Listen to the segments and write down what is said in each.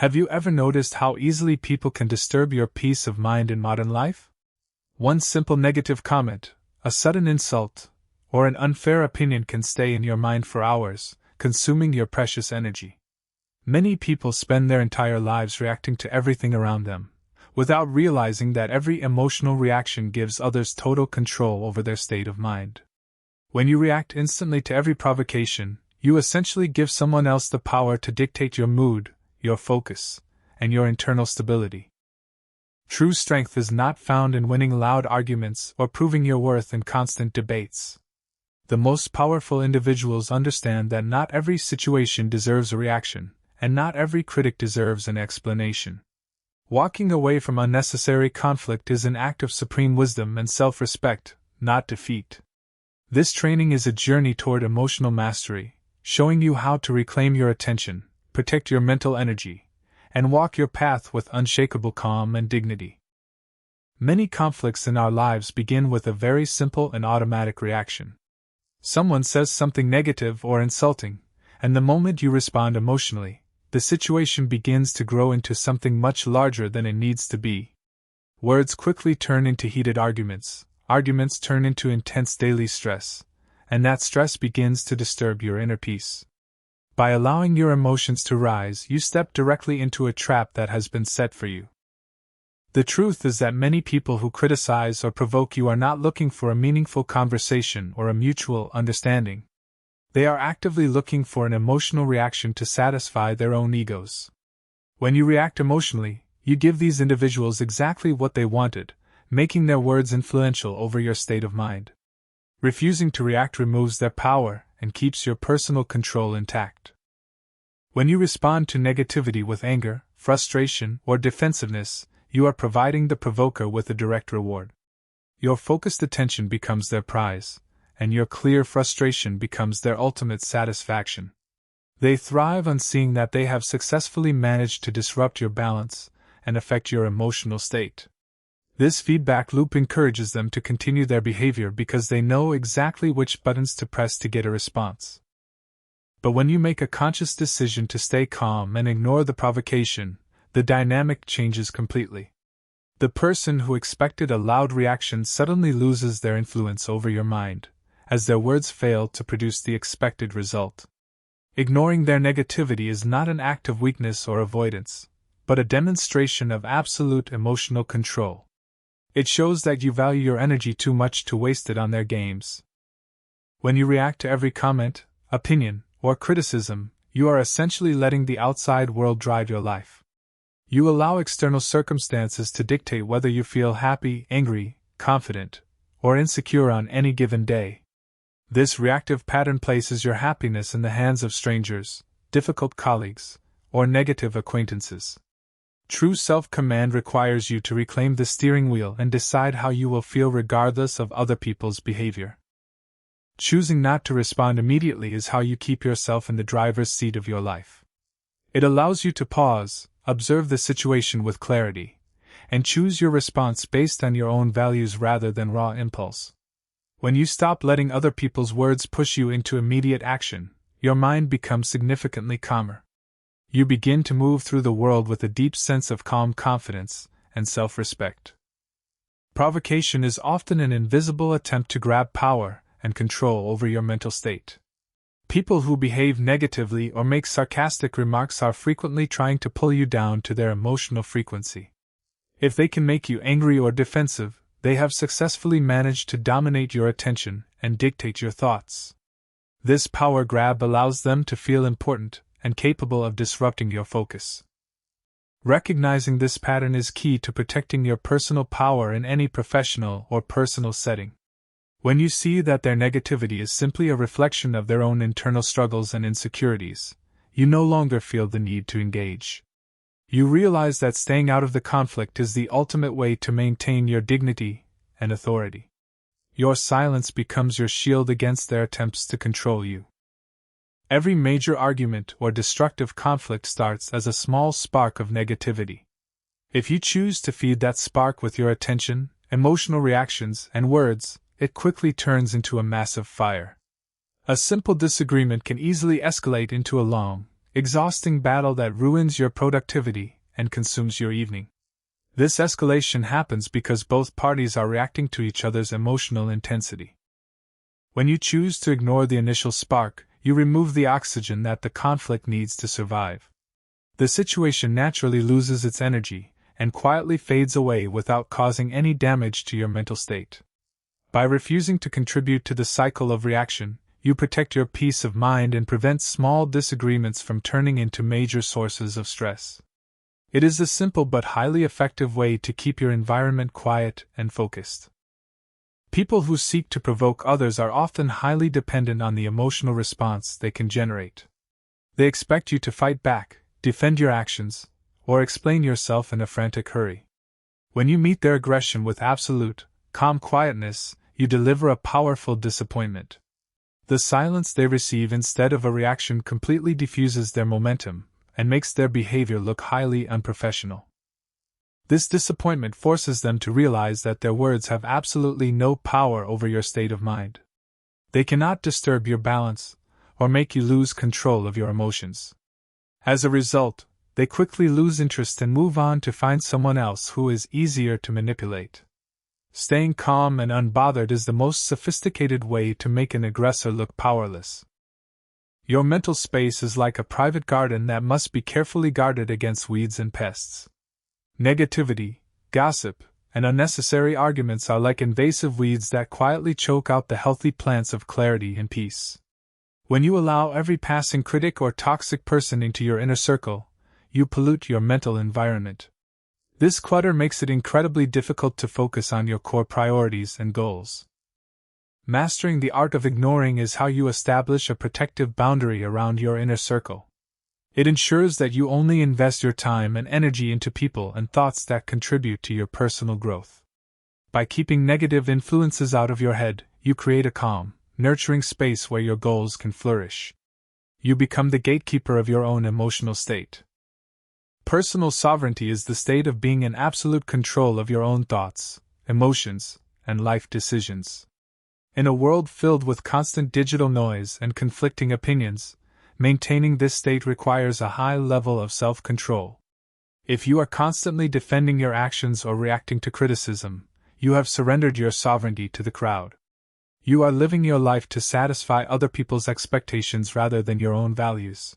Have you ever noticed how easily people can disturb your peace of mind in modern life? One simple negative comment, a sudden insult, or an unfair opinion can stay in your mind for hours, consuming your precious energy. Many people spend their entire lives reacting to everything around them, without realizing that every emotional reaction gives others total control over their state of mind. When you react instantly to every provocation, you essentially give someone else the power to dictate your mood, your focus, and your internal stability. True strength is not found in winning loud arguments or proving your worth in constant debates. The most powerful individuals understand that not every situation deserves a reaction, and not every critic deserves an explanation. Walking away from unnecessary conflict is an act of supreme wisdom and self-respect, not defeat. This training is a journey toward emotional mastery, showing you how to reclaim your attention, protect your mental energy, and walk your path with unshakable calm and dignity. Many conflicts in our lives begin with a very simple and automatic reaction. Someone says something negative or insulting, and the moment you respond emotionally, the situation begins to grow into something much larger than it needs to be. Words quickly turn into heated arguments, arguments turn into intense daily stress, and that stress begins to disturb your inner peace. By allowing your emotions to rise, you step directly into a trap that has been set for you. The truth is that many people who criticize or provoke you are not looking for a meaningful conversation or a mutual understanding. They are actively looking for an emotional reaction to satisfy their own egos. When you react emotionally, you give these individuals exactly what they wanted, making their words influential over your state of mind. Refusing to react removes their power and keeps your personal control intact. When you respond to negativity with anger, frustration, or defensiveness, you are providing the provoker with a direct reward. Your focused attention becomes their prize, and your clear frustration becomes their ultimate satisfaction. They thrive on seeing that they have successfully managed to disrupt your balance and affect your emotional state. This feedback loop encourages them to continue their behavior because they know exactly which buttons to press to get a response. But when you make a conscious decision to stay calm and ignore the provocation, the dynamic changes completely. The person who expected a loud reaction suddenly loses their influence over your mind, as their words fail to produce the expected result. Ignoring their negativity is not an act of weakness or avoidance, but a demonstration of absolute emotional control. It shows that you value your energy too much to waste it on their games. When you react to every comment, opinion, or criticism, you are essentially letting the outside world drive your life. You allow external circumstances to dictate whether you feel happy, angry, confident, or insecure on any given day. This reactive pattern places your happiness in the hands of strangers, difficult colleagues, or negative acquaintances. True self-command requires you to reclaim the steering wheel and decide how you will feel regardless of other people's behavior. Choosing not to respond immediately is how you keep yourself in the driver's seat of your life. It allows you to pause, observe the situation with clarity, and choose your response based on your own values rather than raw impulse. When you stop letting other people's words push you into immediate action, your mind becomes significantly calmer. You begin to move through the world with a deep sense of calm confidence and self-respect. Provocation is often an invisible attempt to grab power and control over your mental state. People who behave negatively or make sarcastic remarks are frequently trying to pull you down to their emotional frequency. If they can make you angry or defensive, they have successfully managed to dominate your attention and dictate your thoughts. This power grab allows them to feel important and capable of disrupting your focus. Recognizing this pattern is key to protecting your personal power in any professional or personal setting. When you see that their negativity is simply a reflection of their own internal struggles and insecurities, you no longer feel the need to engage. You realize that staying out of the conflict is the ultimate way to maintain your dignity and authority. Your silence becomes your shield against their attempts to control you. Every major argument or destructive conflict starts as a small spark of negativity. If you choose to feed that spark with your attention, emotional reactions, and words, it quickly turns into a massive fire. A simple disagreement can easily escalate into a long, exhausting battle that ruins your productivity and consumes your evening. This escalation happens because both parties are reacting to each other's emotional intensity. When you choose to ignore the initial spark, you remove the oxygen that the conflict needs to survive. The situation naturally loses its energy and quietly fades away without causing any damage to your mental state. By refusing to contribute to the cycle of reaction, you protect your peace of mind and prevent small disagreements from turning into major sources of stress. It is a simple but highly effective way to keep your environment quiet and focused. People who seek to provoke others are often highly dependent on the emotional response they can generate. They expect you to fight back, defend your actions, or explain yourself in a frantic hurry. When you meet their aggression with absolute, calm quietness, you deliver a powerful disappointment. The silence they receive instead of a reaction completely diffuses their momentum and makes their behavior look highly unprofessional. This disappointment forces them to realize that their words have absolutely no power over your state of mind. They cannot disturb your balance or make you lose control of your emotions. As a result, they quickly lose interest and move on to find someone else who is easier to manipulate. Staying calm and unbothered is the most sophisticated way to make an aggressor look powerless. Your mental space is like a private garden that must be carefully guarded against weeds and pests. Negativity, gossip, and unnecessary arguments are like invasive weeds that quietly choke out the healthy plants of clarity and peace. When you allow every passing critic or toxic person into your inner circle, you pollute your mental environment. This clutter makes it incredibly difficult to focus on your core priorities and goals. Mastering the art of ignoring is how you establish a protective boundary around your inner circle. It ensures that you only invest your time and energy into people and thoughts that contribute to your personal growth. By keeping negative influences out of your head, you create a calm, nurturing space where your goals can flourish. You become the gatekeeper of your own emotional state. Personal sovereignty is the state of being in absolute control of your own thoughts, emotions, and life decisions. In a world filled with constant digital noise and conflicting opinions, maintaining this state requires a high level of self-control. If you are constantly defending your actions or reacting to criticism, you have surrendered your sovereignty to the crowd. You are living your life to satisfy other people's expectations rather than your own values.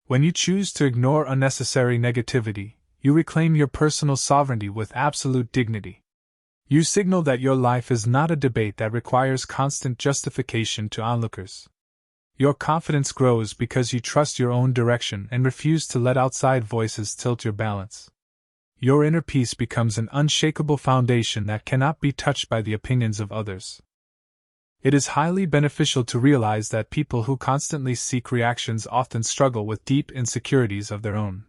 When you choose to ignore unnecessary negativity, you reclaim your personal sovereignty with absolute dignity. You signal that your life is not a debate that requires constant justification to onlookers. Your confidence grows because you trust your own direction and refuse to let outside voices tilt your balance. Your inner peace becomes an unshakable foundation that cannot be touched by the opinions of others. It is highly beneficial to realize that people who constantly seek reactions often struggle with deep insecurities of their own.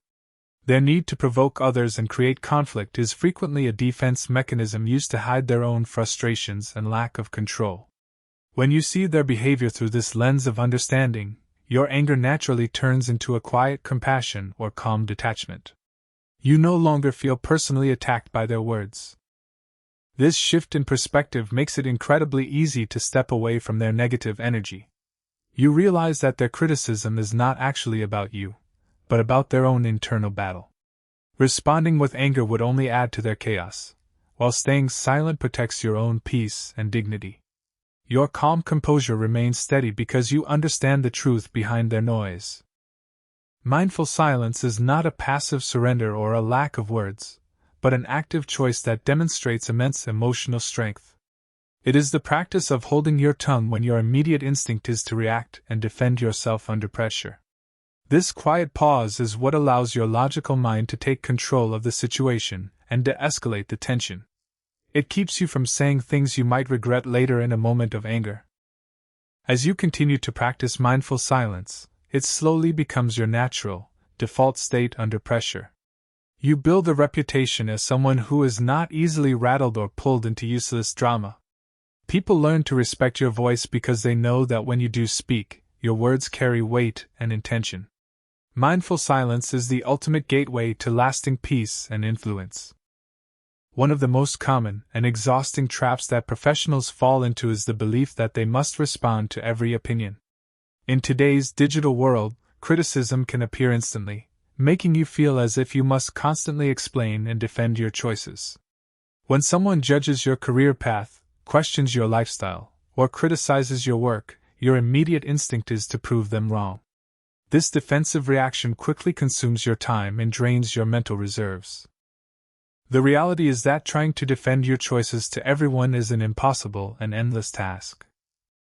Their need to provoke others and create conflict is frequently a defense mechanism used to hide their own frustrations and lack of control. When you see their behavior through this lens of understanding, your anger naturally turns into a quiet compassion or calm detachment. You no longer feel personally attacked by their words. This shift in perspective makes it incredibly easy to step away from their negative energy. You realize that their criticism is not actually about you, but about their own internal battle. Responding with anger would only add to their chaos, while staying silent protects your own peace and dignity. Your calm composure remains steady because you understand the truth behind their noise. Mindful silence is not a passive surrender or a lack of words, but an active choice that demonstrates immense emotional strength. It is the practice of holding your tongue when your immediate instinct is to react and defend yourself under pressure. This quiet pause is what allows your logical mind to take control of the situation and de-escalate the tension. It keeps you from saying things you might regret later in a moment of anger. As you continue to practice mindful silence, it slowly becomes your natural, default state under pressure. You build a reputation as someone who is not easily rattled or pulled into useless drama. People learn to respect your voice because they know that when you do speak, your words carry weight and intention. Mindful silence is the ultimate gateway to lasting peace and influence. One of the most common and exhausting traps that professionals fall into is the belief that they must respond to every opinion. In today's digital world, criticism can appear instantly, making you feel as if you must constantly explain and defend your choices. When someone judges your career path, questions your lifestyle, or criticizes your work, your immediate instinct is to prove them wrong. This defensive reaction quickly consumes your time and drains your mental reserves. The reality is that trying to defend your choices to everyone is an impossible and endless task.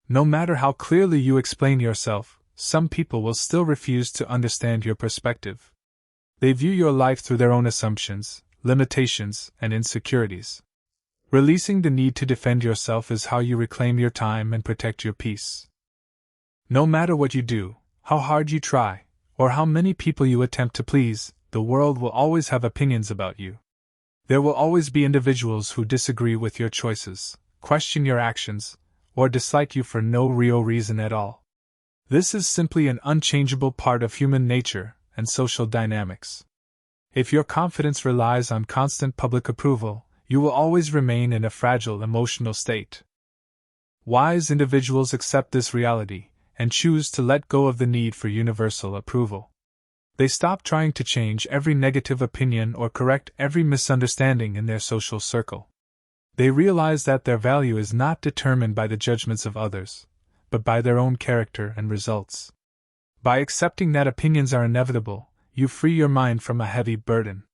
No matter how clearly you explain yourself, some people will still refuse to understand your perspective. They view your life through their own assumptions, limitations, and insecurities. Releasing the need to defend yourself is how you reclaim your time and protect your peace. No matter what you do, how hard you try, or how many people you attempt to please, the world will always have opinions about you. There will always be individuals who disagree with your choices, question your actions, or dislike you for no real reason at all. This is simply an unchangeable part of human nature and social dynamics. If your confidence relies on constant public approval, you will always remain in a fragile emotional state. Wise individuals accept this reality and choose to let go of the need for universal approval. They stop trying to change every negative opinion or correct every misunderstanding in their social circle. They realize that their value is not determined by the judgments of others, but by their own character and results. By accepting that opinions are inevitable, you free your mind from a heavy burden.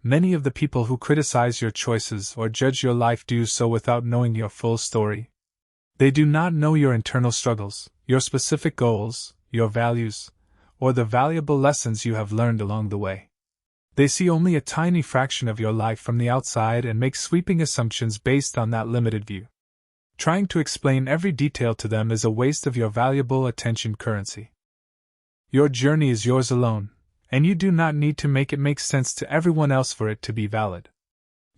Many of the people who criticize your choices or judge your life do so without knowing your full story. They do not know your internal struggles, your specific goals, your values, or the valuable lessons you have learned along the way. They see only a tiny fraction of your life from the outside and make sweeping assumptions based on that limited view. Trying to explain every detail to them is a waste of your valuable attention currency. Your journey is yours alone, and you do not need to make it make sense to everyone else for it to be valid.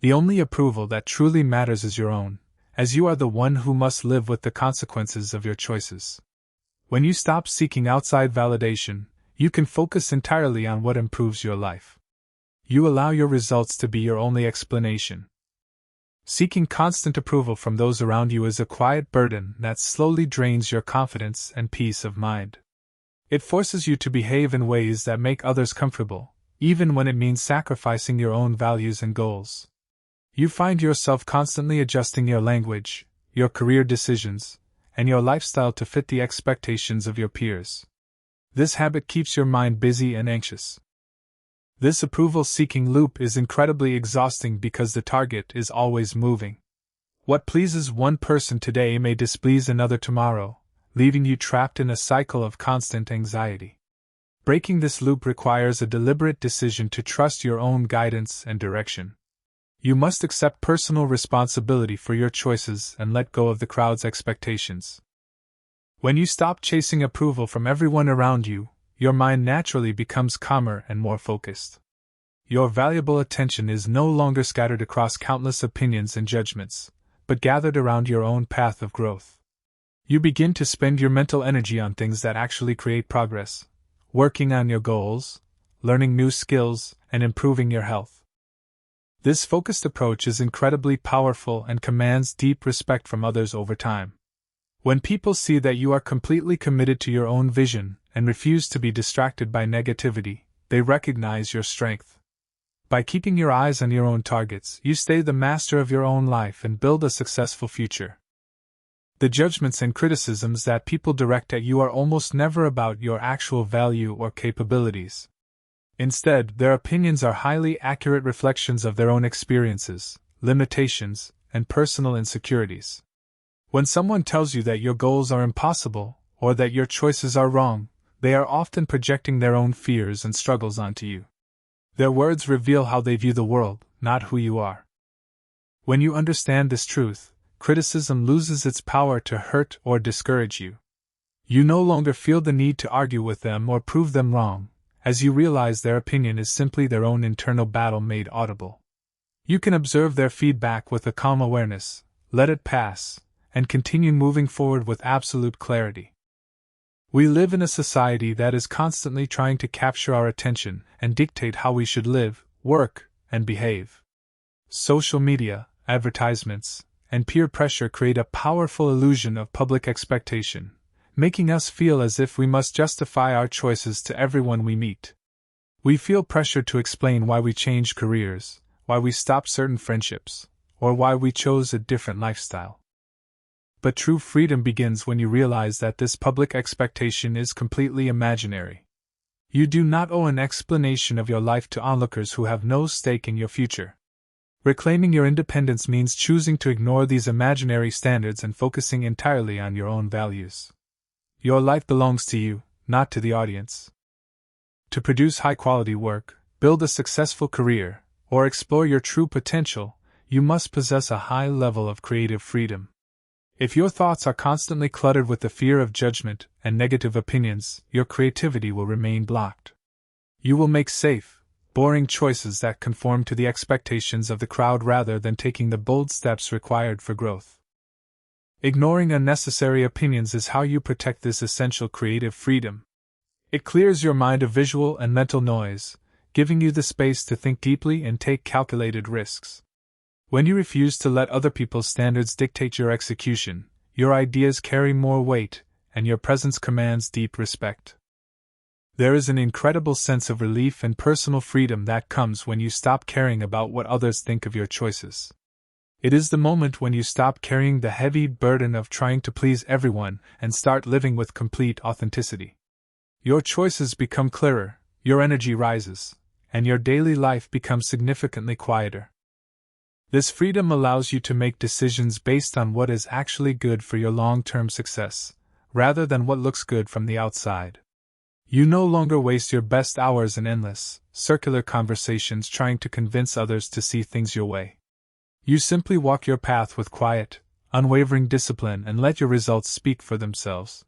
The only approval that truly matters is your own, as you are the one who must live with the consequences of your choices. When you stop seeking outside validation, you can focus entirely on what improves your life. You allow your results to be your only explanation. Seeking constant approval from those around you is a quiet burden that slowly drains your confidence and peace of mind. It forces you to behave in ways that make others comfortable, even when it means sacrificing your own values and goals. You find yourself constantly adjusting your language, your career decisions, and your lifestyle to fit the expectations of your peers. This habit keeps your mind busy and anxious. This approval-seeking loop is incredibly exhausting because the target is always moving. What pleases one person today may displease another tomorrow, leaving you trapped in a cycle of constant anxiety. Breaking this loop requires a deliberate decision to trust your own guidance and direction. You must accept personal responsibility for your choices and let go of the crowd's expectations. When you stop chasing approval from everyone around you, your mind naturally becomes calmer and more focused. Your valuable attention is no longer scattered across countless opinions and judgments, but gathered around your own path of growth. You begin to spend your mental energy on things that actually create progress, working on your goals, learning new skills, and improving your health. This focused approach is incredibly powerful and commands deep respect from others over time. When people see that you are completely committed to your own vision and refuse to be distracted by negativity, they recognize your strength. By keeping your eyes on your own targets, you stay the master of your own life and build a successful future. The judgments and criticisms that people direct at you are almost never about your actual value or capabilities. Instead, their opinions are highly accurate reflections of their own experiences, limitations, and personal insecurities. When someone tells you that your goals are impossible, or that your choices are wrong, they are often projecting their own fears and struggles onto you. Their words reveal how they view the world, not who you are. When you understand this truth, criticism loses its power to hurt or discourage you. You no longer feel the need to argue with them or prove them wrong, as you realize their opinion is simply their own internal battle made audible. You can observe their feedback with a calm awareness, let it pass, and continue moving forward with absolute clarity. We live in a society that is constantly trying to capture our attention and dictate how we should live, work, and behave. Social media, advertisements, and peer pressure create a powerful illusion of public expectation, making us feel as if we must justify our choices to everyone we meet. We feel pressure to explain why we changed careers, why we stopped certain friendships, or why we chose a different lifestyle. But true freedom begins when you realize that this public expectation is completely imaginary. You do not owe an explanation of your life to onlookers who have no stake in your future. Reclaiming your independence means choosing to ignore these imaginary standards and focusing entirely on your own values. Your life belongs to you, not to the audience. To produce high-quality work, build a successful career, or explore your true potential, you must possess a high level of creative freedom. If your thoughts are constantly cluttered with the fear of judgment and negative opinions, your creativity will remain blocked. You will make safe, boring choices that conform to the expectations of the crowd rather than taking the bold steps required for growth. Ignoring unnecessary opinions is how you protect this essential creative freedom. It clears your mind of visual and mental noise, giving you the space to think deeply and take calculated risks. When you refuse to let other people's standards dictate your execution, your ideas carry more weight, and your presence commands deep respect. There is an incredible sense of relief and personal freedom that comes when you stop caring about what others think of your choices. It is the moment when you stop carrying the heavy burden of trying to please everyone and start living with complete authenticity. Your choices become clearer, your energy rises, and your daily life becomes significantly quieter. This freedom allows you to make decisions based on what is actually good for your long-term success, rather than what looks good from the outside. You no longer waste your best hours in endless, circular conversations trying to convince others to see things your way. You simply walk your path with quiet, unwavering discipline and let your results speak for themselves.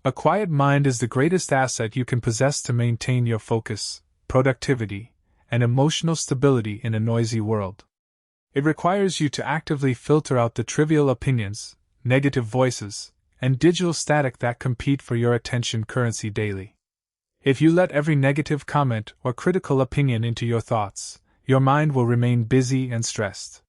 A quiet mind is the greatest asset you can possess to maintain your focus, productivity, and emotional stability in a noisy world. It requires you to actively filter out the trivial opinions, negative voices, and digital static that compete for your attention currency daily. If you let every negative comment or critical opinion into your thoughts, your mind will remain busy and stressed.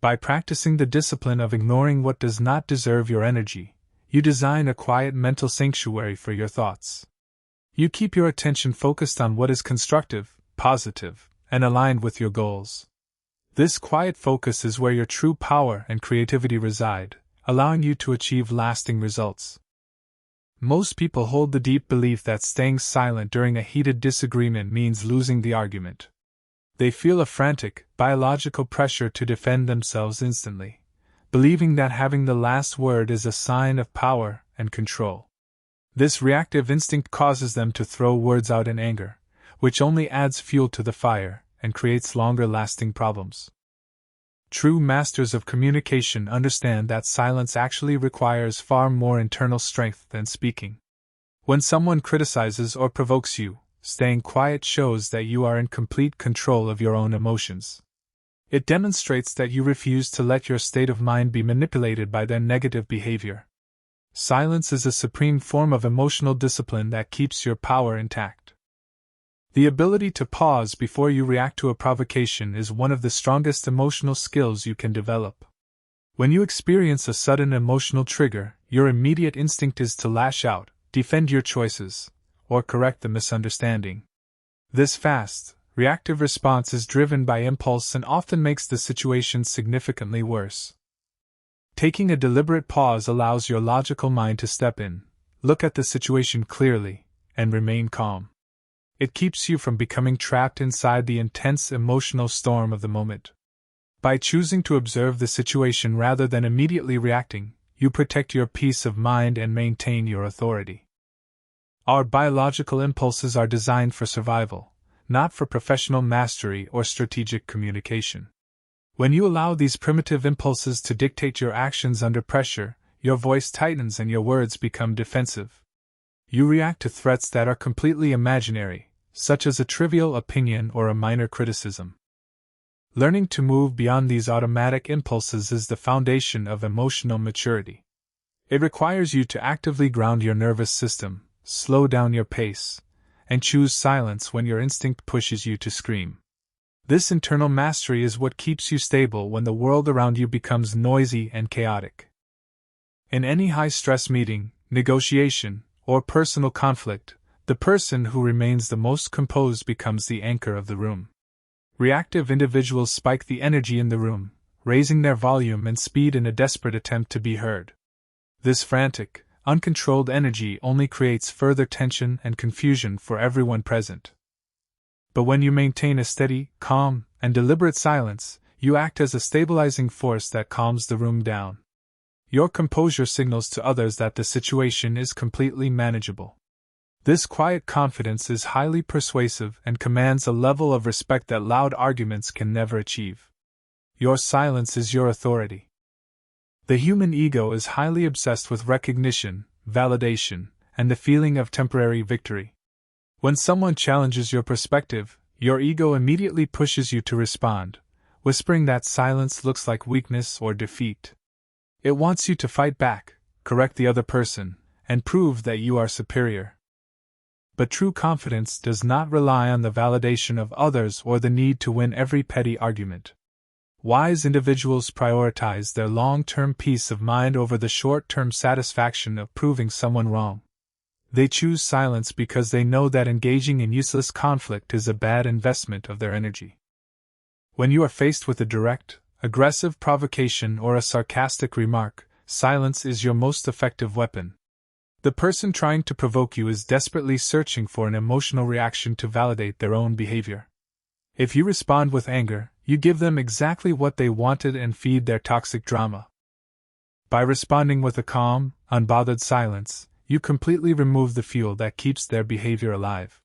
By practicing the discipline of ignoring what does not deserve your energy, you design a quiet mental sanctuary for your thoughts. You keep your attention focused on what is constructive, positive, and aligned with your goals. This quiet focus is where your true power and creativity reside, allowing you to achieve lasting results. Most people hold the deep belief that staying silent during a heated disagreement means losing the argument. They feel a frantic, biological pressure to defend themselves instantly, believing that having the last word is a sign of power and control. This reactive instinct causes them to throw words out in anger, which only adds fuel to the fire and creates longer-lasting problems. True masters of communication understand that silence actually requires far more internal strength than speaking. When someone criticizes or provokes you, staying quiet shows that you are in complete control of your own emotions. It demonstrates that you refuse to let your state of mind be manipulated by their negative behavior. Silence is a supreme form of emotional discipline that keeps your power intact. The ability to pause before you react to a provocation is one of the strongest emotional skills you can develop. When you experience a sudden emotional trigger, your immediate instinct is to lash out, defend your choices, or correct the misunderstanding. This fast, reactive response is driven by impulse and often makes the situation significantly worse. Taking a deliberate pause allows your logical mind to step in, look at the situation clearly, and remain calm. It keeps you from becoming trapped inside the intense emotional storm of the moment. By choosing to observe the situation rather than immediately reacting, you protect your peace of mind and maintain your authority. Our biological impulses are designed for survival, not for professional mastery or strategic communication. When you allow these primitive impulses to dictate your actions under pressure, your voice tightens and your words become defensive. You react to threats that are completely imaginary, such as a trivial opinion or a minor criticism. Learning to move beyond these automatic impulses is the foundation of emotional maturity. It requires you to actively ground your nervous system, slow down your pace, and choose silence when your instinct pushes you to scream. This internal mastery is what keeps you stable when the world around you becomes noisy and chaotic. In any high-stress meeting, negotiation, or personal conflict, the person who remains the most composed becomes the anchor of the room. Reactive individuals spike the energy in the room, raising their volume and speed in a desperate attempt to be heard. This frantic, uncontrolled energy only creates further tension and confusion for everyone present. But when you maintain a steady, calm, and deliberate silence, you act as a stabilizing force that calms the room down. Your composure signals to others that the situation is completely manageable. This quiet confidence is highly persuasive and commands a level of respect that loud arguments can never achieve. Your silence is your authority. The human ego is highly obsessed with recognition, validation, and the feeling of temporary victory. When someone challenges your perspective, your ego immediately pushes you to respond, whispering that silence looks like weakness or defeat. It wants you to fight back, correct the other person, and prove that you are superior. But true confidence does not rely on the validation of others or the need to win every petty argument. Wise individuals prioritize their long-term peace of mind over the short-term satisfaction of proving someone wrong. They choose silence because they know that engaging in useless conflict is a bad investment of their energy. When you are faced with a direct, aggressive provocation or a sarcastic remark, silence is your most effective weapon. The person trying to provoke you is desperately searching for an emotional reaction to validate their own behavior. If you respond with anger, you give them exactly what they wanted and feed their toxic drama. By responding with a calm, unbothered silence, you completely remove the fuel that keeps their behavior alive.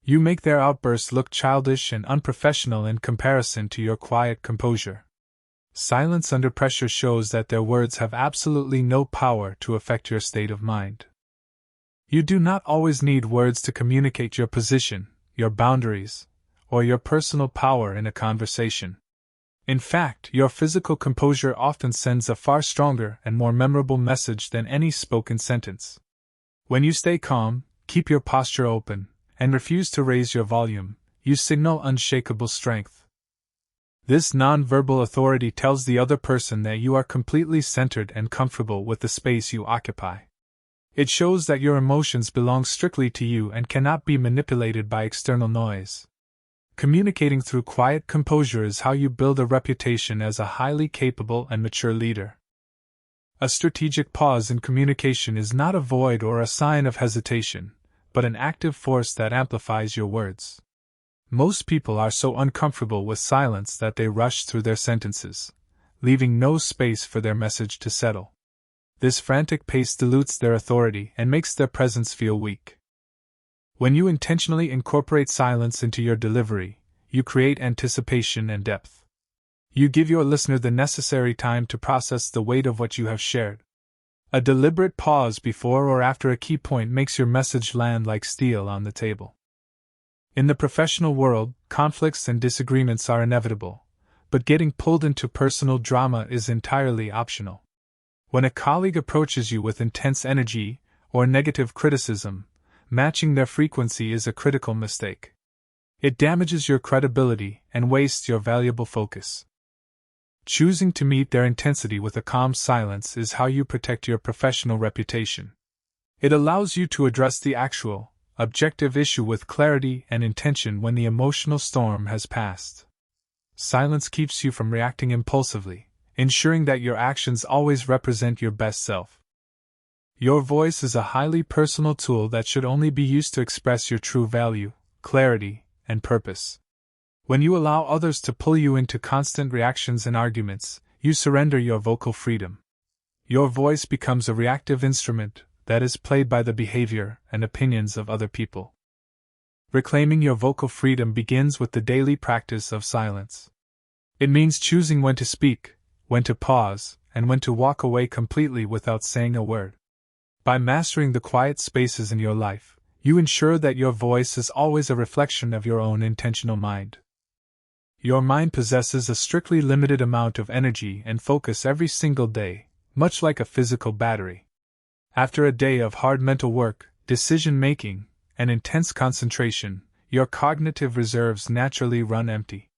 You make their outbursts look childish and unprofessional in comparison to your quiet composure. Silence under pressure shows that their words have absolutely no power to affect your state of mind. You do not always need words to communicate your position, your boundaries, or your personal power in a conversation. In fact, your physical composure often sends a far stronger and more memorable message than any spoken sentence. When you stay calm, keep your posture open, and refuse to raise your volume, you signal unshakable strength. This non-verbal authority tells the other person that you are completely centered and comfortable with the space you occupy. It shows that your emotions belong strictly to you and cannot be manipulated by external noise. Communicating through quiet composure is how you build a reputation as a highly capable and mature leader. A strategic pause in communication is not a void or a sign of hesitation, but an active force that amplifies your words. Most people are so uncomfortable with silence that they rush through their sentences, leaving no space for their message to settle. This frantic pace dilutes their authority and makes their presence feel weak. When you intentionally incorporate silence into your delivery, you create anticipation and depth. You give your listener the necessary time to process the weight of what you have shared. A deliberate pause before or after a key point makes your message land like steel on the table. In the professional world, conflicts and disagreements are inevitable, but getting pulled into personal drama is entirely optional. When a colleague approaches you with intense energy or negative criticism, matching their frequency is a critical mistake. It damages your credibility and wastes your valuable focus. Choosing to meet their intensity with a calm silence is how you protect your professional reputation. It allows you to address the actual, objective issue with clarity and intention when the emotional storm has passed. Silence keeps you from reacting impulsively, ensuring that your actions always represent your best self. Your voice is a highly personal tool that should only be used to express your true value, clarity, and purpose. When you allow others to pull you into constant reactions and arguments, you surrender your vocal freedom. Your voice becomes a reactive instrument that is played by the behavior and opinions of other people. Reclaiming your vocal freedom begins with the daily practice of silence. It means choosing when to speak, when to pause, and when to walk away completely without saying a word. By mastering the quiet spaces in your life, you ensure that your voice is always a reflection of your own intentional mind. Your mind possesses a strictly limited amount of energy and focus every single day, much like a physical battery. After a day of hard mental work, decision-making, and intense concentration, your cognitive reserves naturally run empty.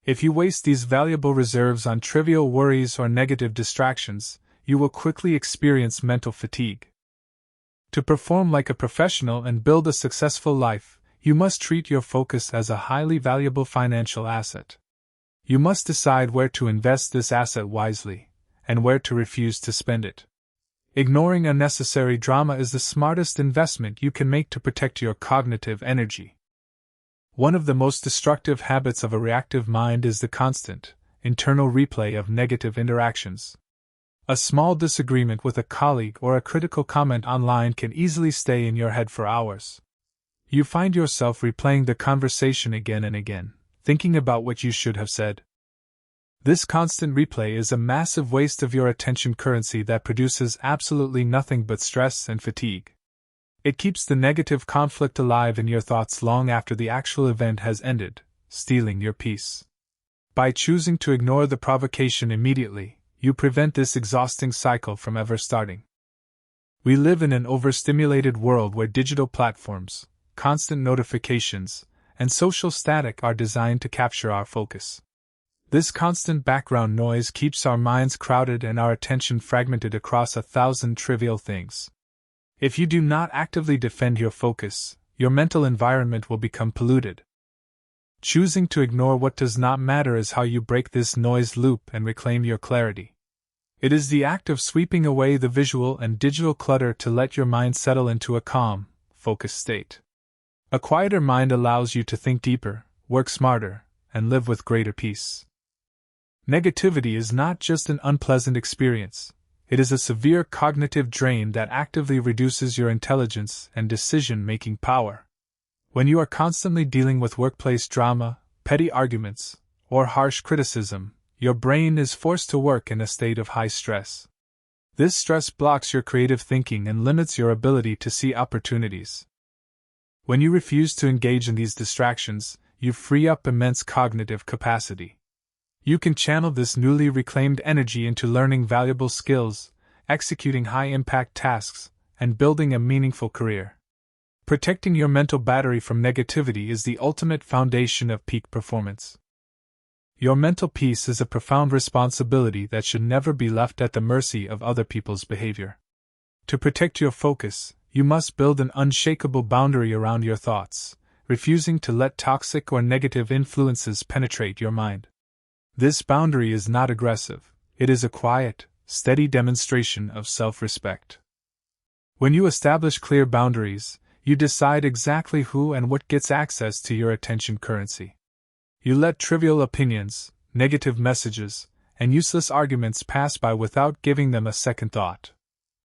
If you waste these valuable reserves on trivial worries or negative distractions, you will quickly experience mental fatigue. To perform like a professional and build a successful life, you must treat your focus as a highly valuable financial asset. You must decide where to invest this asset wisely, and where to refuse to spend it. Ignoring unnecessary drama is the smartest investment you can make to protect your cognitive energy. One of the most destructive habits of a reactive mind is the constant, internal replay of negative interactions. A small disagreement with a colleague or a critical comment online can easily stay in your head for hours. You find yourself replaying the conversation again and again, thinking about what you should have said. This constant replay is a massive waste of your attention currency that produces absolutely nothing but stress and fatigue. It keeps the negative conflict alive in your thoughts long after the actual event has ended, stealing your peace. By choosing to ignore the provocation immediately, you prevent this exhausting cycle from ever starting. We live in an overstimulated world where digital platforms, constant notifications, and social static are designed to capture our focus. This constant background noise keeps our minds crowded and our attention fragmented across 1,000 trivial things. If you do not actively defend your focus, your mental environment will become polluted. Choosing to ignore what does not matter is how you break this noise loop and reclaim your clarity. It is the act of sweeping away the visual and digital clutter to let your mind settle into a calm, focused state. A quieter mind allows you to think deeper, work smarter, and live with greater peace. Negativity is not just an unpleasant experience, it is a severe cognitive drain that actively reduces your intelligence and decision-making power. When you are constantly dealing with workplace drama, petty arguments, or harsh criticism, your brain is forced to work in a state of high stress. This stress blocks your creative thinking and limits your ability to see opportunities. When you refuse to engage in these distractions, you free up immense cognitive capacity. You can channel this newly reclaimed energy into learning valuable skills, executing high-impact tasks, and building a meaningful career. Protecting your mental battery from negativity is the ultimate foundation of peak performance. Your mental peace is a profound responsibility that should never be left at the mercy of other people's behavior. To protect your focus, you must build an unshakable boundary around your thoughts, refusing to let toxic or negative influences penetrate your mind. This boundary is not aggressive, it is a quiet, steady demonstration of self-respect. When you establish clear boundaries, you decide exactly who and what gets access to your attention currency. You let trivial opinions, negative messages, and useless arguments pass by without giving them a second thought.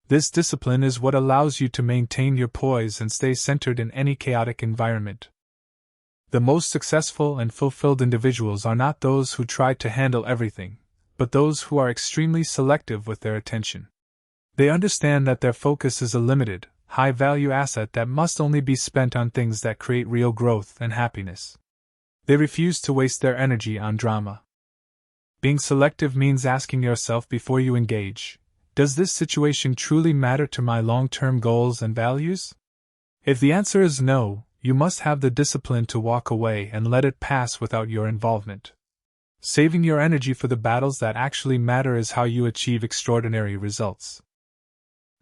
This discipline is what allows you to maintain your poise and stay centered in any chaotic environment. The most successful and fulfilled individuals are not those who try to handle everything, but those who are extremely selective with their attention. They understand that their focus is a limited, high-value asset that must only be spent on things that create real growth and happiness. They refuse to waste their energy on drama. Being selective means asking yourself before you engage, does this situation truly matter to my long-term goals and values? If the answer is no, you must have the discipline to walk away and let it pass without your involvement. Saving your energy for the battles that actually matter is how you achieve extraordinary results.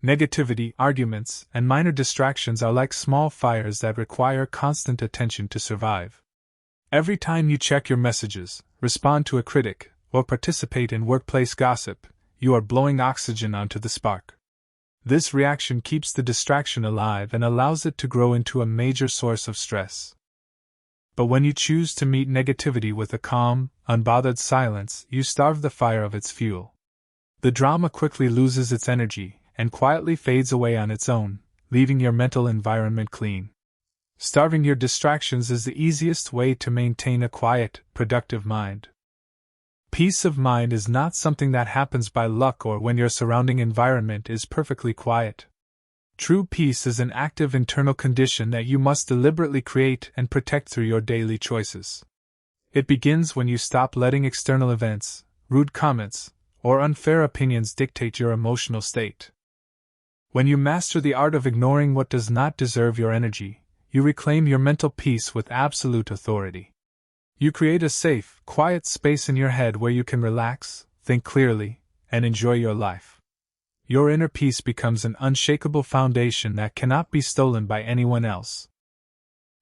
Negativity, arguments, and minor distractions are like small fires that require constant attention to survive. Every time you check your messages, respond to a critic, or participate in workplace gossip, you are blowing oxygen onto the spark. This reaction keeps the distraction alive and allows it to grow into a major source of stress. But when you choose to meet negativity with a calm, unbothered silence, you starve the fire of its fuel. The drama quickly loses its energy and quietly fades away on its own, leaving your mental environment clean. Starving your distractions is the easiest way to maintain a quiet, productive mind. Peace of mind is not something that happens by luck or when your surrounding environment is perfectly quiet. True peace is an active internal condition that you must deliberately create and protect through your daily choices. It begins when you stop letting external events, rude comments, or unfair opinions dictate your emotional state. When you master the art of ignoring what does not deserve your energy, you reclaim your mental peace with absolute authority. You create a safe, quiet space in your head where you can relax, think clearly, and enjoy your life. Your inner peace becomes an unshakable foundation that cannot be stolen by anyone else.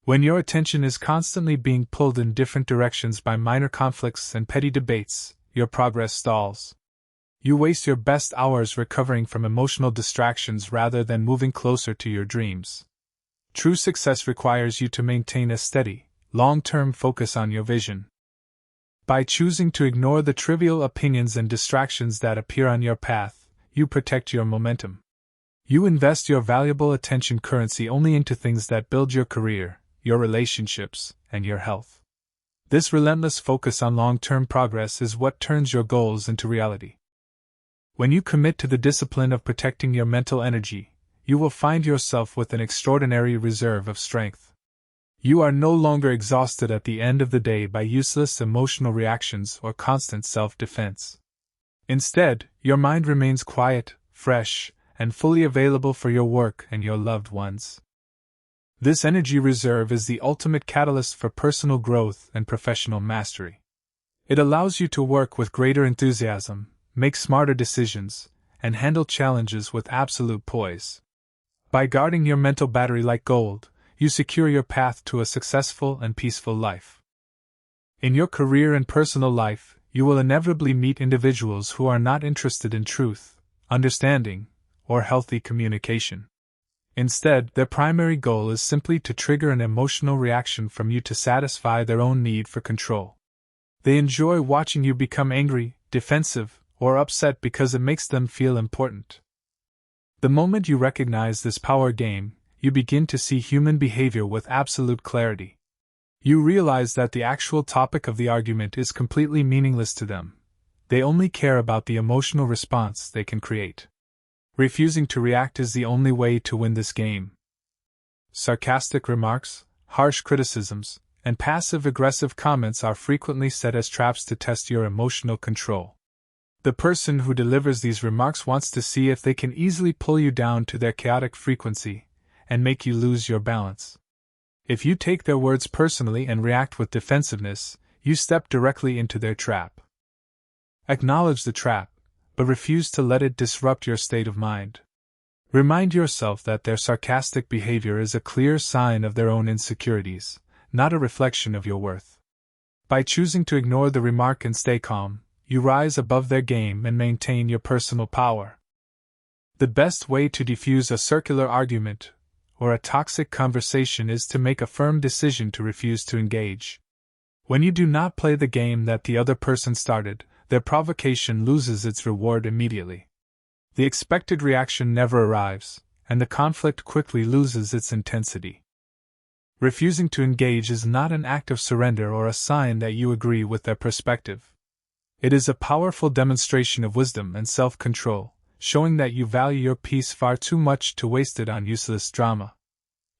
When your attention is constantly being pulled in different directions by minor conflicts and petty debates, your progress stalls. You waste your best hours recovering from emotional distractions rather than moving closer to your dreams. True success requires you to maintain a steady, long-term focus on your vision. By choosing to ignore the trivial opinions and distractions that appear on your path, you protect your momentum. You invest your valuable attention currency only into things that build your career, your relationships, and your health. This relentless focus on long-term progress is what turns your goals into reality. When you commit to the discipline of protecting your mental energy, you will find yourself with an extraordinary reserve of strength. You are no longer exhausted at the end of the day by useless emotional reactions or constant self-defense. Instead, your mind remains quiet, fresh, and fully available for your work and your loved ones. This energy reserve is the ultimate catalyst for personal growth and professional mastery. It allows you to work with greater enthusiasm, make smarter decisions, and handle challenges with absolute poise. By guarding your mental battery like gold, you secure your path to a successful and peaceful life. In your career and personal life, you will inevitably meet individuals who are not interested in truth, understanding, or healthy communication. Instead, their primary goal is simply to trigger an emotional reaction from you to satisfy their own need for control. They enjoy watching you become angry, defensive, or upset because it makes them feel important. The moment you recognize this power game, you begin to see human behavior with absolute clarity. You realize that the actual topic of the argument is completely meaningless to them. They only care about the emotional response they can create. Refusing to react is the only way to win this game. Sarcastic remarks, harsh criticisms, and passive-aggressive comments are frequently set as traps to test your emotional control. The person who delivers these remarks wants to see if they can easily pull you down to their chaotic frequency and make you lose your balance. If you take their words personally and react with defensiveness, you step directly into their trap. Acknowledge the trap, but refuse to let it disrupt your state of mind. Remind yourself that their sarcastic behavior is a clear sign of their own insecurities, not a reflection of your worth. By choosing to ignore the remark and stay calm, you rise above their game and maintain your personal power. The best way to defuse a circular argument or a toxic conversation is to make a firm decision to refuse to engage. When you do not play the game that the other person started, their provocation loses its reward immediately. The expected reaction never arrives, and the conflict quickly loses its intensity. Refusing to engage is not an act of surrender or a sign that you agree with their perspective. It is a powerful demonstration of wisdom and self-control, showing that you value your peace far too much to waste it on useless drama.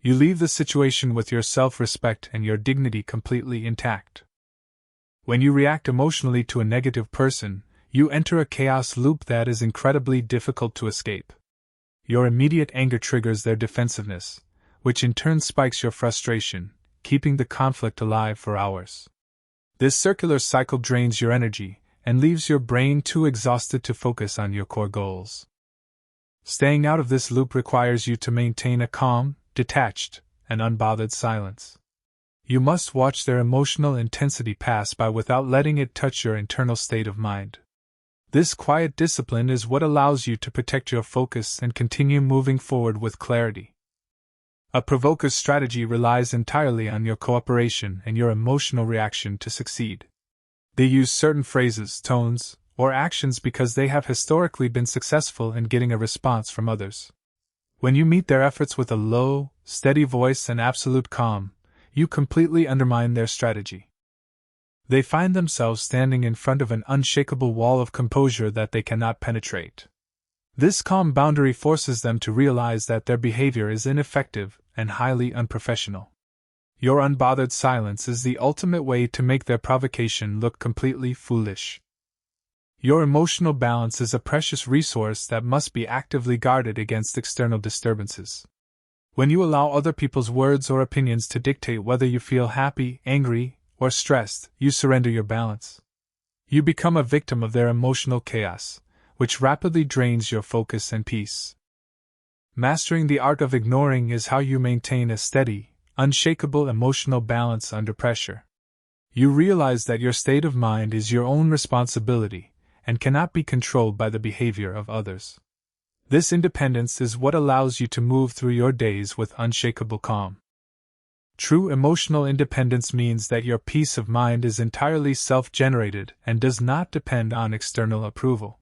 You leave the situation with your self-respect and your dignity completely intact. When you react emotionally to a negative person, you enter a chaos loop that is incredibly difficult to escape. Your immediate anger triggers their defensiveness, which in turn spikes your frustration, keeping the conflict alive for hours. This circular cycle drains your energy and leaves your brain too exhausted to focus on your core goals. Staying out of this loop requires you to maintain a calm, detached, and unbothered silence. You must watch their emotional intensity pass by without letting it touch your internal state of mind. This quiet discipline is what allows you to protect your focus and continue moving forward with clarity. A provoker's strategy relies entirely on your cooperation and your emotional reaction to succeed. They use certain phrases, tones, or actions because they have historically been successful in getting a response from others. When you meet their efforts with a low, steady voice and absolute calm, you completely undermine their strategy. They find themselves standing in front of an unshakable wall of composure that they cannot penetrate. This calm boundary forces them to realize that their behavior is ineffective and highly unprofessional. Your unbothered silence is the ultimate way to make their provocation look completely foolish. Your emotional balance is a precious resource that must be actively guarded against external disturbances. When you allow other people's words or opinions to dictate whether you feel happy, angry, or stressed, you surrender your balance. You become a victim of their emotional chaos, which rapidly drains your focus and peace. Mastering the art of ignoring is how you maintain a steady, unshakable emotional balance under pressure. You realize that your state of mind is your own responsibility and cannot be controlled by the behavior of others. This independence is what allows you to move through your days with unshakable calm. True emotional independence means that your peace of mind is entirely self-generated and does not depend on external approval.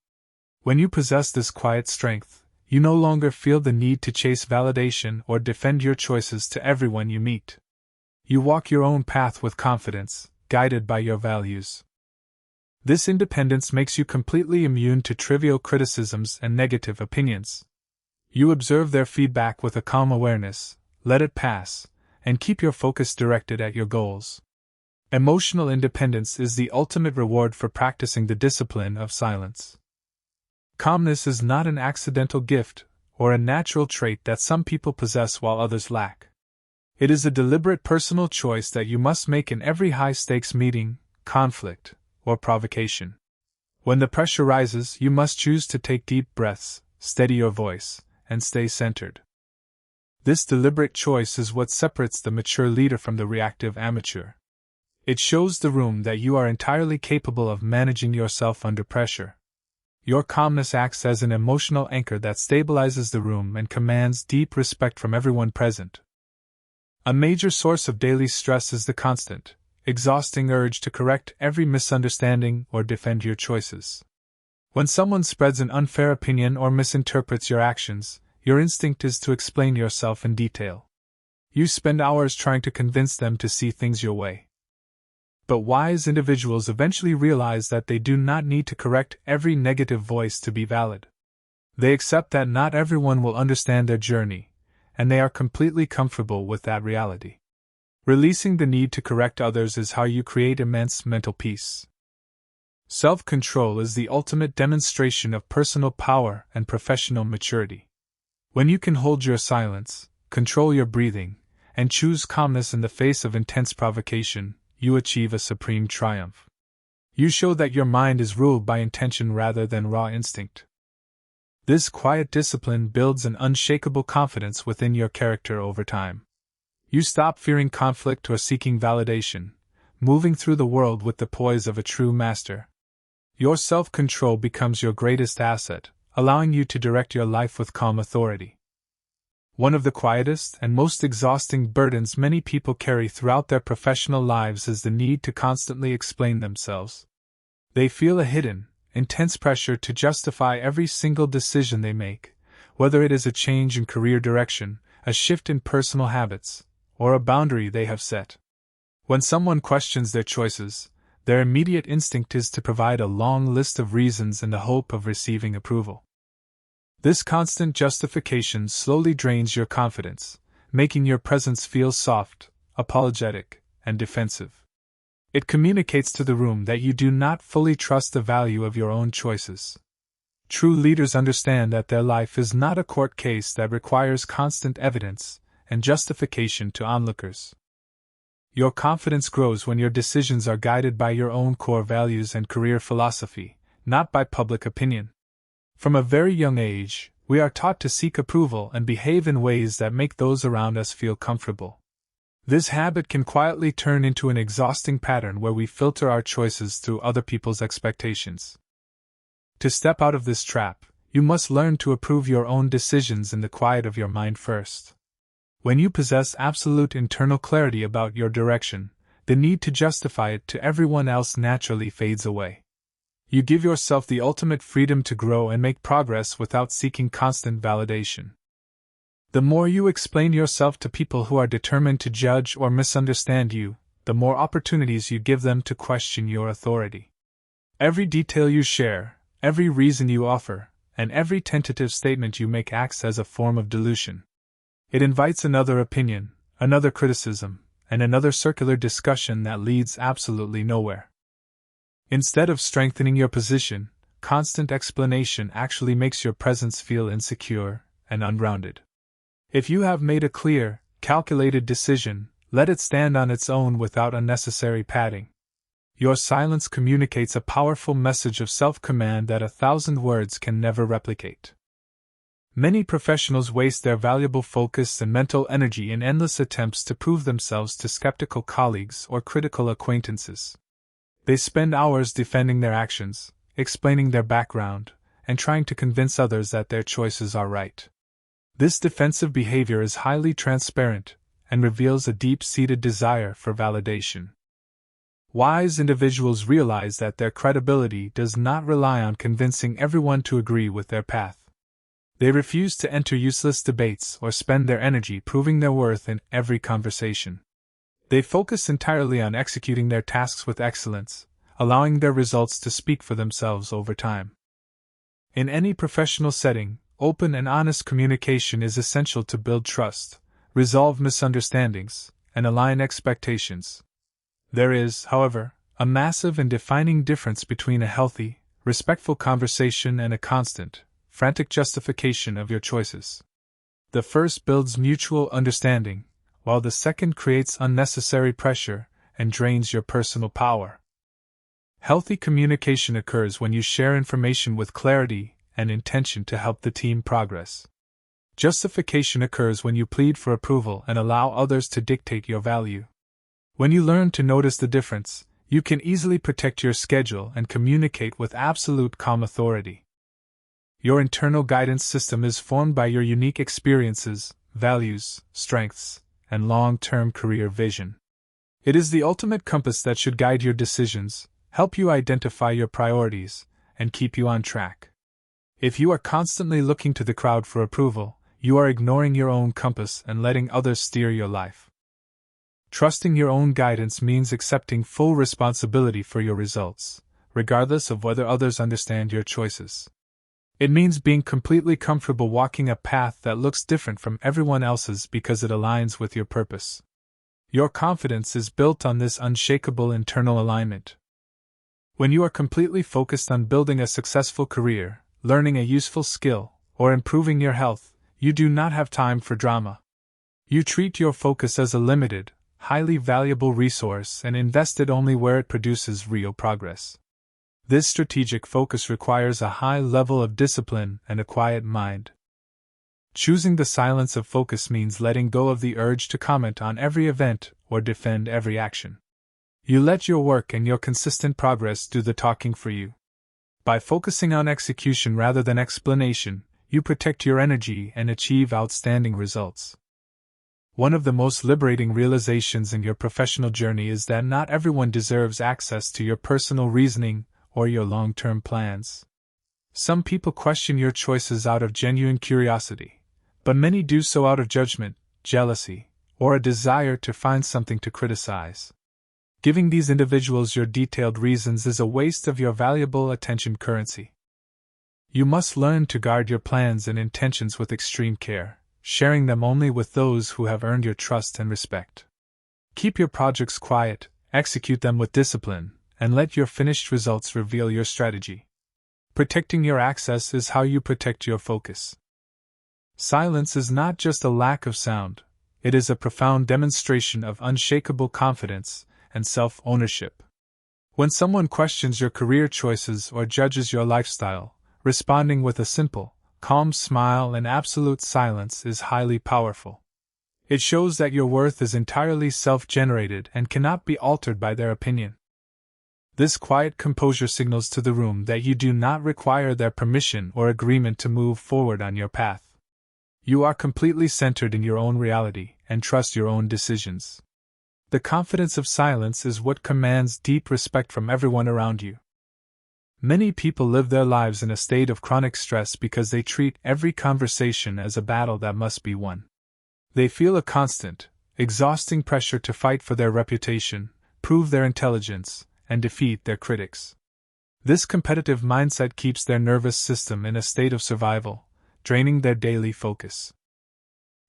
When you possess this quiet strength, you no longer feel the need to chase validation or defend your choices to everyone you meet. You walk your own path with confidence, guided by your values. This independence makes you completely immune to trivial criticisms and negative opinions. You observe their feedback with a calm awareness, let it pass, and keep your focus directed at your goals. Emotional independence is the ultimate reward for practicing the discipline of silence. Calmness is not an accidental gift or a natural trait that some people possess while others lack. It is a deliberate personal choice that you must make in every high-stakes meeting, conflict, or provocation. When the pressure rises, you must choose to take deep breaths, steady your voice, and stay centered. This deliberate choice is what separates the mature leader from the reactive amateur. It shows the room that you are entirely capable of managing yourself under pressure. Your calmness acts as an emotional anchor that stabilizes the room and commands deep respect from everyone present. A major source of daily stress is the constant, exhausting urge to correct every misunderstanding or defend your choices. When someone spreads an unfair opinion or misinterprets your actions, your instinct is to explain yourself in detail. You spend hours trying to convince them to see things your way. But wise individuals eventually realize that they do not need to correct every negative voice to be valid. They accept that not everyone will understand their journey, and they are completely comfortable with that reality. Releasing the need to correct others is how you create immense mental peace. Self-control is the ultimate demonstration of personal power and professional maturity. When you can hold your silence, control your breathing, and choose calmness in the face of intense provocation, you achieve a supreme triumph. You show that your mind is ruled by intention rather than raw instinct. This quiet discipline builds an unshakable confidence within your character over time. You stop fearing conflict or seeking validation, moving through the world with the poise of a true master. Your self-control becomes your greatest asset, allowing you to direct your life with calm authority. One of the quietest and most exhausting burdens many people carry throughout their professional lives is the need to constantly explain themselves. They feel a hidden, intense pressure to justify every single decision they make, whether it is a change in career direction, a shift in personal habits, or a boundary they have set. When someone questions their choices, their immediate instinct is to provide a long list of reasons in the hope of receiving approval. This constant justification slowly drains your confidence, making your presence feel soft, apologetic, and defensive. It communicates to the room that you do not fully trust the value of your own choices. True leaders understand that their life is not a court case that requires constant evidence and justification to onlookers. Your confidence grows when your decisions are guided by your own core values and career philosophy, not by public opinion. From a very young age, we are taught to seek approval and behave in ways that make those around us feel comfortable. This habit can quietly turn into an exhausting pattern where we filter our choices through other people's expectations. To step out of this trap, you must learn to approve your own decisions in the quiet of your mind first. When you possess absolute internal clarity about your direction, the need to justify it to everyone else naturally fades away. You give yourself the ultimate freedom to grow and make progress without seeking constant validation. The more you explain yourself to people who are determined to judge or misunderstand you, the more opportunities you give them to question your authority. Every detail you share, every reason you offer, and every tentative statement you make acts as a form of delusion. It invites another opinion, another criticism, and another circular discussion that leads absolutely nowhere. Instead of strengthening your position, constant explanation actually makes your presence feel insecure and ungrounded. If you have made a clear, calculated decision, let it stand on its own without unnecessary padding. Your silence communicates a powerful message of self-command that 1,000 words can never replicate. Many professionals waste their valuable focus and mental energy in endless attempts to prove themselves to skeptical colleagues or critical acquaintances. They spend hours defending their actions, explaining their background, and trying to convince others that their choices are right. This defensive behavior is highly transparent and reveals a deep-seated desire for validation. Wise individuals realize that their credibility does not rely on convincing everyone to agree with their path. They refuse to enter useless debates or spend their energy proving their worth in every conversation. They focus entirely on executing their tasks with excellence, allowing their results to speak for themselves over time. In any professional setting, open and honest communication is essential to build trust, resolve misunderstandings, and align expectations. There is, however, a massive and defining difference between a healthy, respectful conversation and a constant, frantic justification of your choices. The first builds mutual understanding, while the second creates unnecessary pressure and drains your personal power. Healthy communication occurs when you share information with clarity and intention to help the team progress. Justification occurs when you plead for approval and allow others to dictate your value. When you learn to notice the difference, you can easily protect your schedule and communicate with absolute calm authority. Your internal guidance system is formed by your unique experiences, values, strengths, and long-term career vision. It is the ultimate compass that should guide your decisions, help you identify your priorities, and keep you on track. If you are constantly looking to the crowd for approval, you are ignoring your own compass and letting others steer your life. Trusting your own guidance means accepting full responsibility for your results, regardless of whether others understand your choices. It means being completely comfortable walking a path that looks different from everyone else's because it aligns with your purpose. Your confidence is built on this unshakable internal alignment. When you are completely focused on building a successful career, learning a useful skill, or improving your health, you do not have time for drama. You treat your focus as a limited, highly valuable resource and invest it only where it produces real progress. This strategic focus requires a high level of discipline and a quiet mind. Choosing the silence of focus means letting go of the urge to comment on every event or defend every action. You let your work and your consistent progress do the talking for you. By focusing on execution rather than explanation, you protect your energy and achieve outstanding results. One of the most liberating realizations in your professional journey is that not everyone deserves access to your personal reasoning or your long-term plans. Some people question your choices out of genuine curiosity, but many do so out of judgment, jealousy, or a desire to find something to criticize. Giving these individuals your detailed reasons is a waste of your valuable attention currency. You must learn to guard your plans and intentions with extreme care, sharing them only with those who have earned your trust and respect. Keep your projects quiet, execute them with discipline, and let your finished results reveal your strategy. Protecting your access is how you protect your focus. Silence is not just a lack of sound, it is a profound demonstration of unshakable confidence and self-ownership. When someone questions your career choices or judges your lifestyle, responding with a simple, calm smile and absolute silence is highly powerful. It shows that your worth is entirely self-generated and cannot be altered by their opinion. This quiet composure signals to the room that you do not require their permission or agreement to move forward on your path. You are completely centered in your own reality and trust your own decisions. The confidence of silence is what commands deep respect from everyone around you. Many people live their lives in a state of chronic stress because they treat every conversation as a battle that must be won. They feel a constant, exhausting pressure to fight for their reputation, prove their intelligence, and defeat their critics. This competitive mindset keeps their nervous system in a state of survival, draining their daily focus.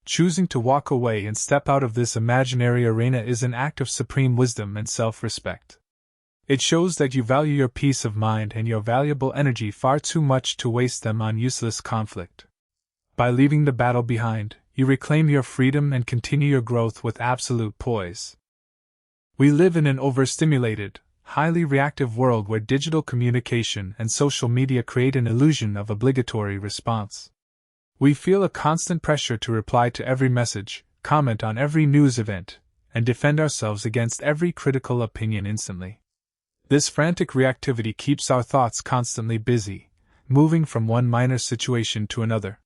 Choosing to walk away and step out of this imaginary arena is an act of supreme wisdom and self-respect. It shows that you value your peace of mind and your valuable energy far too much to waste them on useless conflict. By leaving the battle behind, you reclaim your freedom and continue your growth with absolute poise. We live in an overstimulated, highly reactive world where digital communication and social media create an illusion of obligatory response. We feel a constant pressure to reply to every message, comment on every news event, and defend ourselves against every critical opinion instantly. This frantic reactivity keeps our thoughts constantly busy, moving from one minor situation to another.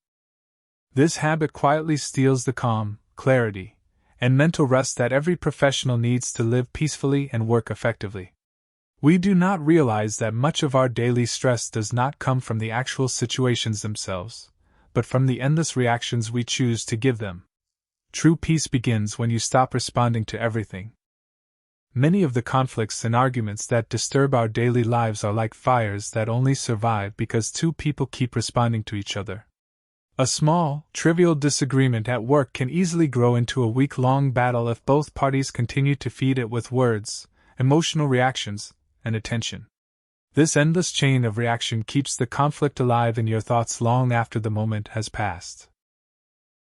This habit quietly steals the calm, clarity, and mental rest that every professional needs to live peacefully and work effectively. We do not realize that much of our daily stress does not come from the actual situations themselves, but from the endless reactions we choose to give them. True peace begins when you stop responding to everything. Many of the conflicts and arguments that disturb our daily lives are like fires that only survive because two people keep responding to each other. A small, trivial disagreement at work can easily grow into a week-long battle if both parties continue to feed it with words, emotional reactions, and attention. This endless chain of reaction keeps the conflict alive in your thoughts long after the moment has passed.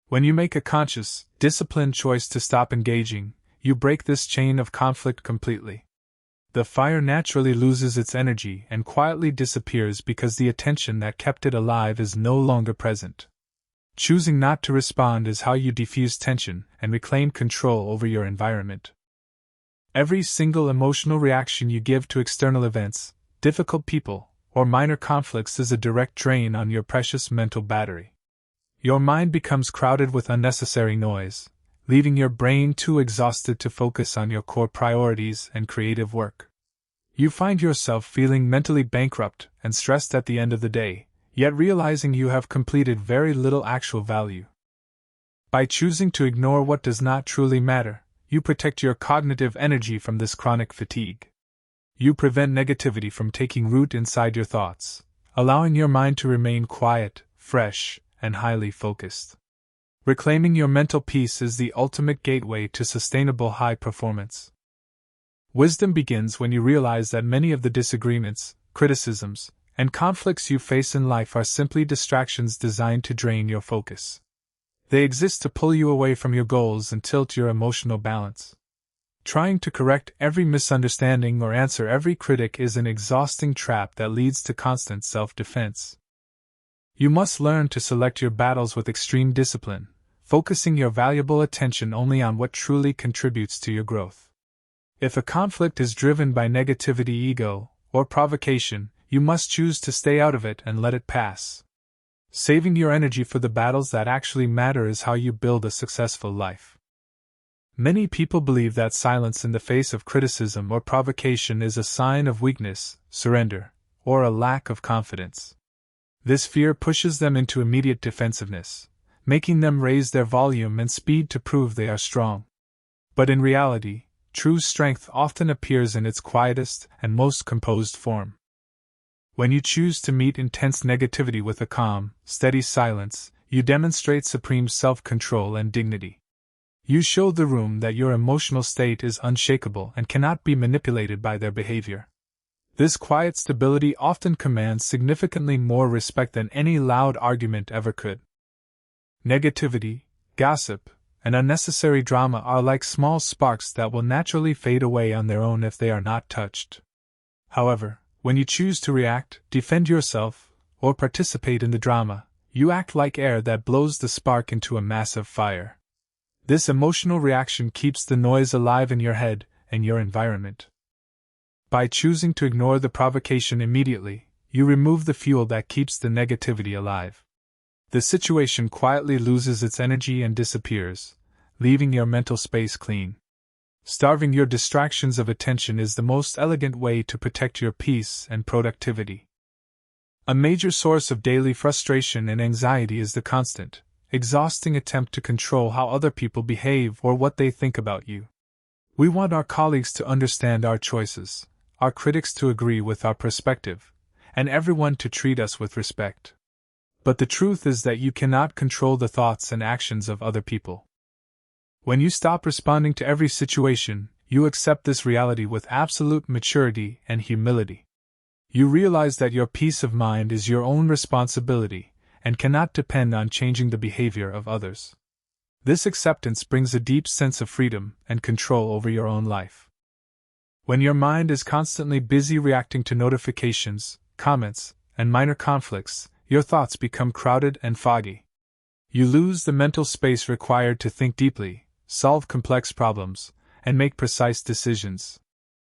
When you make a conscious, disciplined choice to stop engaging, you break this chain of conflict completely. The fire naturally loses its energy and quietly disappears because the attention that kept it alive is no longer present. Choosing not to respond is how you defuse tension and reclaim control over your environment. Every single emotional reaction you give to external events, difficult people, or minor conflicts is a direct drain on your precious mental battery. Your mind becomes crowded with unnecessary noise, leaving your brain too exhausted to focus on your core priorities and creative work. You find yourself feeling mentally bankrupt and stressed at the end of the day, yet realizing you have completed very little actual value. By choosing to ignore what does not truly matter, you protect your cognitive energy from this chronic fatigue. You prevent negativity from taking root inside your thoughts, allowing your mind to remain quiet, fresh, and highly focused. Reclaiming your mental peace is the ultimate gateway to sustainable high performance. Wisdom begins when you realize that many of the disagreements, criticisms, and conflicts you face in life are simply distractions designed to drain your focus. They exist to pull you away from your goals and tilt your emotional balance. Trying to correct every misunderstanding or answer every critic is an exhausting trap that leads to constant self-defense. You must learn to select your battles with extreme discipline, focusing your valuable attention only on what truly contributes to your growth. If a conflict is driven by negativity, ego, or provocation, you must choose to stay out of it and let it pass. Saving your energy for the battles that actually matter is how you build a successful life. Many people believe that silence in the face of criticism or provocation is a sign of weakness, surrender, or a lack of confidence. This fear pushes them into immediate defensiveness, making them raise their volume and speed to prove they are strong. But in reality, true strength often appears in its quietest and most composed form. When you choose to meet intense negativity with a calm, steady silence, you demonstrate supreme self-control and dignity. You show the room that your emotional state is unshakable and cannot be manipulated by their behavior. This quiet stability often commands significantly more respect than any loud argument ever could. Negativity, gossip, and unnecessary drama are like small sparks that will naturally fade away on their own if they are not touched. However, when you choose to react, defend yourself, or participate in the drama, you act like air that blows the spark into a massive fire. This emotional reaction keeps the noise alive in your head and your environment. By choosing to ignore the provocation immediately, you remove the fuel that keeps the negativity alive. The situation quietly loses its energy and disappears, leaving your mental space clean. Starving your distractions of attention is the most elegant way to protect your peace and productivity. A major source of daily frustration and anxiety is the constant, exhausting attempt to control how other people behave or what they think about you. We want our colleagues to understand our choices, our critics to agree with our perspective, and everyone to treat us with respect. But the truth is that you cannot control the thoughts and actions of other people. When you stop responding to every situation, you accept this reality with absolute maturity and humility. You realize that your peace of mind is your own responsibility and cannot depend on changing the behavior of others. This acceptance brings a deep sense of freedom and control over your own life. When your mind is constantly busy reacting to notifications, comments, and minor conflicts, your thoughts become crowded and foggy. You lose the mental space required to think deeply, solve complex problems, and make precise decisions.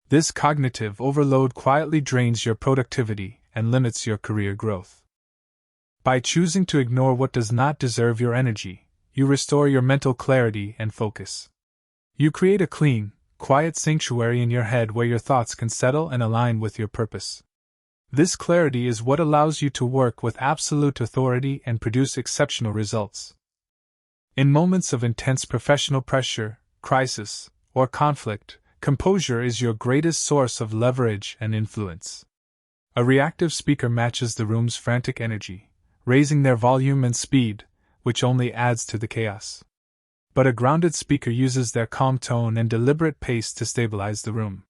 This cognitive overload quietly drains your productivity and limits your career growth. By choosing to ignore what does not deserve your energy, you restore your mental clarity and focus. You create a clean, quiet sanctuary in your head where your thoughts can settle and align with your purpose. This clarity is what allows you to work with absolute authority and produce exceptional results. In moments of intense professional pressure, crisis, or conflict, composure is your greatest source of leverage and influence. A reactive speaker matches the room's frantic energy, raising their volume and speed, which only adds to the chaos. But a grounded speaker uses their calm tone and deliberate pace to stabilize the room.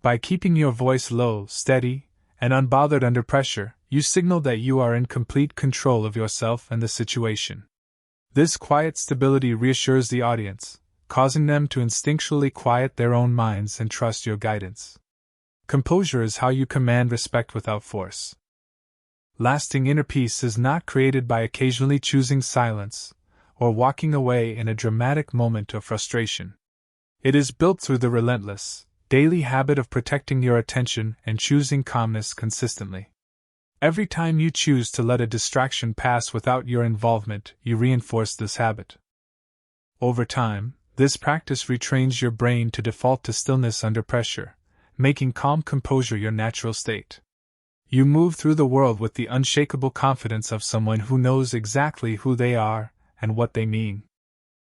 By keeping your voice low, steady, and unbothered under pressure, you signal that you are in complete control of yourself and the situation. This quiet stability reassures the audience, causing them to instinctually quiet their own minds and trust your guidance. Composure is how you command respect without force. Lasting inner peace is not created by occasionally choosing silence or walking away in a dramatic moment of frustration. It is built through the relentless, daily habit of protecting your attention and choosing calmness consistently. Every time you choose to let a distraction pass without your involvement, you reinforce this habit. Over time, this practice retrains your brain to default to stillness under pressure, making calm composure your natural state. You move through the world with the unshakable confidence of someone who knows exactly who they are and what they mean.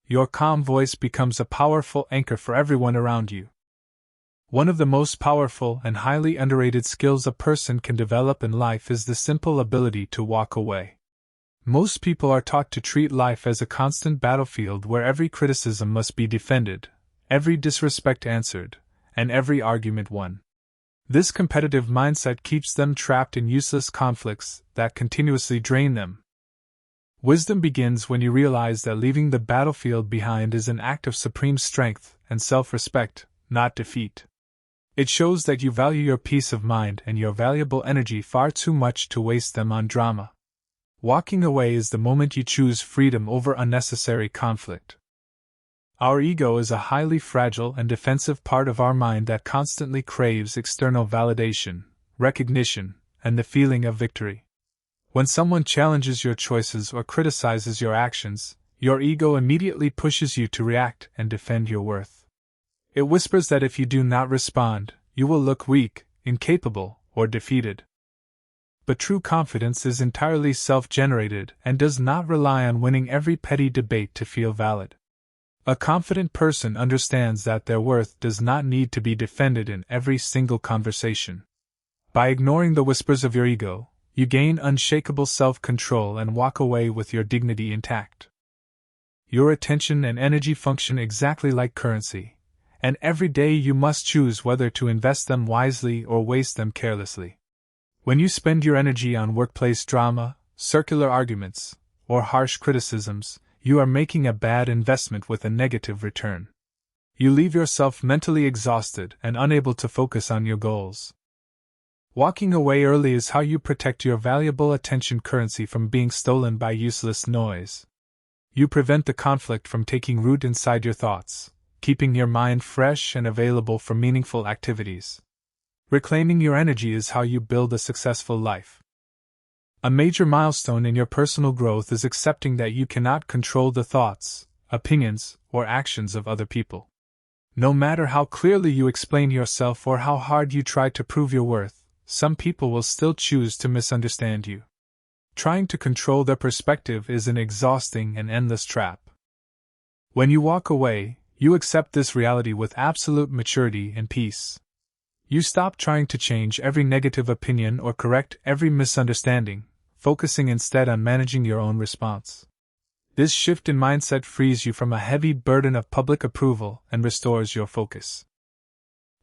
Your calm voice becomes a powerful anchor for everyone around you. One of the most powerful and highly underrated skills a person can develop in life is the simple ability to walk away. Most people are taught to treat life as a constant battlefield where every criticism must be defended, every disrespect answered, and every argument won. This competitive mindset keeps them trapped in useless conflicts that continuously drain them. Wisdom begins when you realize that leaving the battlefield behind is an act of supreme strength and self-respect, not defeat. It shows that you value your peace of mind and your valuable energy far too much to waste them on drama. Walking away is the moment you choose freedom over unnecessary conflict. Our ego is a highly fragile and defensive part of our mind that constantly craves external validation, recognition, and the feeling of victory. When someone challenges your choices or criticizes your actions, your ego immediately pushes you to react and defend your worth. It whispers that if you do not respond, you will look weak, incapable, or defeated. But true confidence is entirely self-generated and does not rely on winning every petty debate to feel valid. A confident person understands that their worth does not need to be defended in every single conversation. By ignoring the whispers of your ego, you gain unshakable self-control and walk away with your dignity intact. Your attention and energy function exactly like currency, and every day you must choose whether to invest them wisely or waste them carelessly. When you spend your energy on workplace drama, circular arguments, or harsh criticisms, you are making a bad investment with a negative return. You leave yourself mentally exhausted and unable to focus on your goals. Walking away early is how you protect your valuable attention currency from being stolen by useless noise. You prevent the conflict from taking root inside your thoughts, keeping your mind fresh and available for meaningful activities. Reclaiming your energy is how you build a successful life. A major milestone in your personal growth is accepting that you cannot control the thoughts, opinions, or actions of other people. No matter how clearly you explain yourself or how hard you try to prove your worth, some people will still choose to misunderstand you. Trying to control their perspective is an exhausting and endless trap. When you walk away, you accept this reality with absolute maturity and peace. You stop trying to change every negative opinion or correct every misunderstanding, focusing instead on managing your own response. This shift in mindset frees you from a heavy burden of public approval and restores your focus.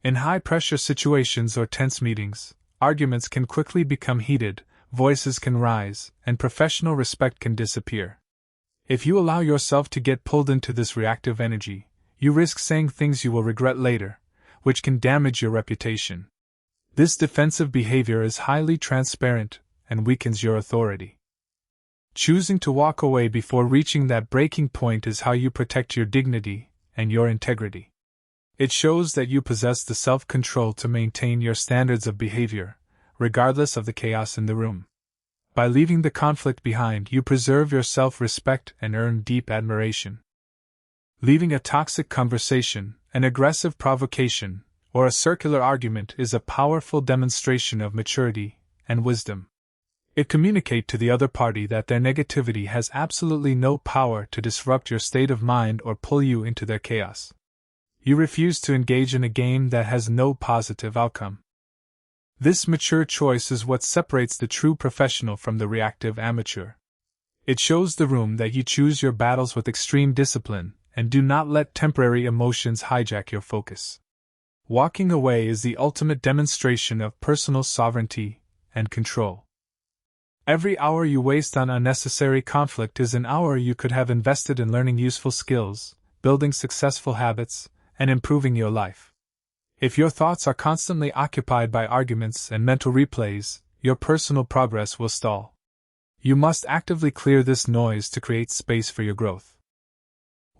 In high-pressure situations or tense meetings, arguments can quickly become heated, voices can rise, and professional respect can disappear. If you allow yourself to get pulled into this reactive energy, you risk saying things you will regret later, which can damage your reputation. This defensive behavior is highly transparent and weakens your authority. Choosing to walk away before reaching that breaking point is how you protect your dignity and your integrity. It shows that you possess the self-control to maintain your standards of behavior, regardless of the chaos in the room. By leaving the conflict behind, you preserve your self-respect and earn deep admiration. Leaving a toxic conversation, an aggressive provocation, or a circular argument is a powerful demonstration of maturity and wisdom. It communicates to the other party that their negativity has absolutely no power to disrupt your state of mind or pull you into their chaos. You refuse to engage in a game that has no positive outcome. This mature choice is what separates the true professional from the reactive amateur. It shows the room that you choose your battles with extreme discipline and do not let temporary emotions hijack your focus. Walking away is the ultimate demonstration of personal sovereignty and control. Every hour you waste on unnecessary conflict is an hour you could have invested in learning useful skills, building successful habits, and improving your life. If your thoughts are constantly occupied by arguments and mental replays, your personal progress will stall. You must actively clear this noise to create space for your growth.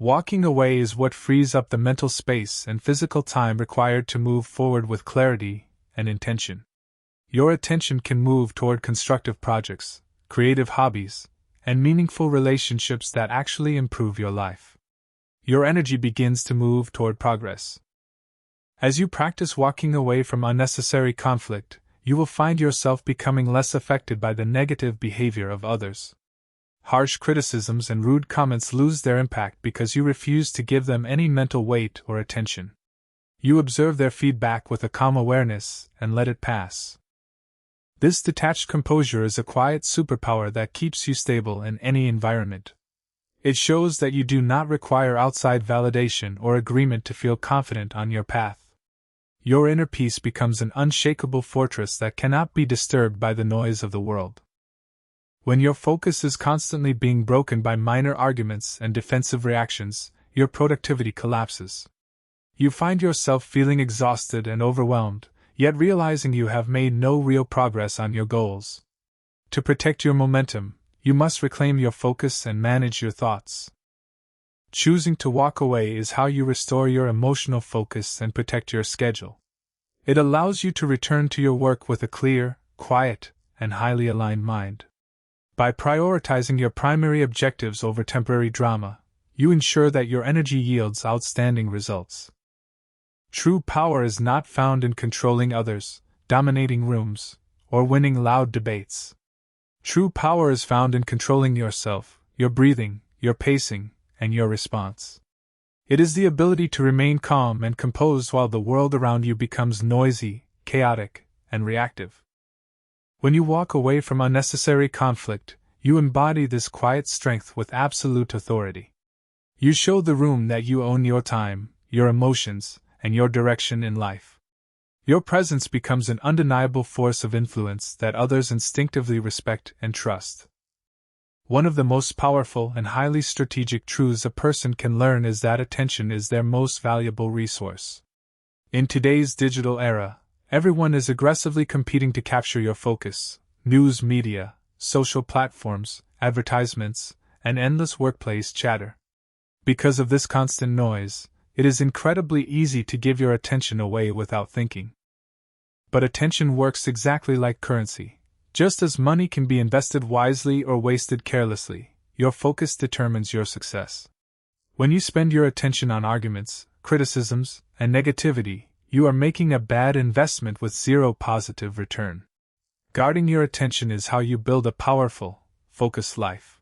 Walking away is what frees up the mental space and physical time required to move forward with clarity and intention. Your attention can move toward constructive projects, creative hobbies, and meaningful relationships that actually improve your life. Your energy begins to move toward progress. As you practice walking away from unnecessary conflict, you will find yourself becoming less affected by the negative behavior of others. Harsh criticisms and rude comments lose their impact because you refuse to give them any mental weight or attention. You observe their feedback with a calm awareness and let it pass. This detached composure is a quiet superpower that keeps you stable in any environment. It shows that you do not require outside validation or agreement to feel confident on your path. Your inner peace becomes an unshakable fortress that cannot be disturbed by the noise of the world. When your focus is constantly being broken by minor arguments and defensive reactions, your productivity collapses. You find yourself feeling exhausted and overwhelmed, yet realizing you have made no real progress on your goals. To protect your momentum, you must reclaim your focus and manage your thoughts. Choosing to walk away is how you restore your emotional focus and protect your schedule. It allows you to return to your work with a clear, quiet, and highly aligned mind. By prioritizing your primary objectives over temporary drama, you ensure that your energy yields outstanding results. True power is not found in controlling others, dominating rooms, or winning loud debates. True power is found in controlling yourself, your breathing, your pacing, and your response. It is the ability to remain calm and composed while the world around you becomes noisy, chaotic, and reactive. When you walk away from unnecessary conflict, you embody this quiet strength with absolute authority. You show the room that you own your time, your emotions, and your direction in life. Your presence becomes an undeniable force of influence that others instinctively respect and trust. One of the most powerful and highly strategic truths a person can learn is that attention is their most valuable resource. In today's digital era, everyone is aggressively competing to capture your focus. News media, social platforms, advertisements, and endless workplace chatter. Because of this constant noise, it is incredibly easy to give your attention away without thinking. But attention works exactly like currency. Just as money can be invested wisely or wasted carelessly, your focus determines your success. When you spend your attention on arguments, criticisms, and negativity, you are making a bad investment with zero positive return. Guarding your attention is how you build a powerful, focused life.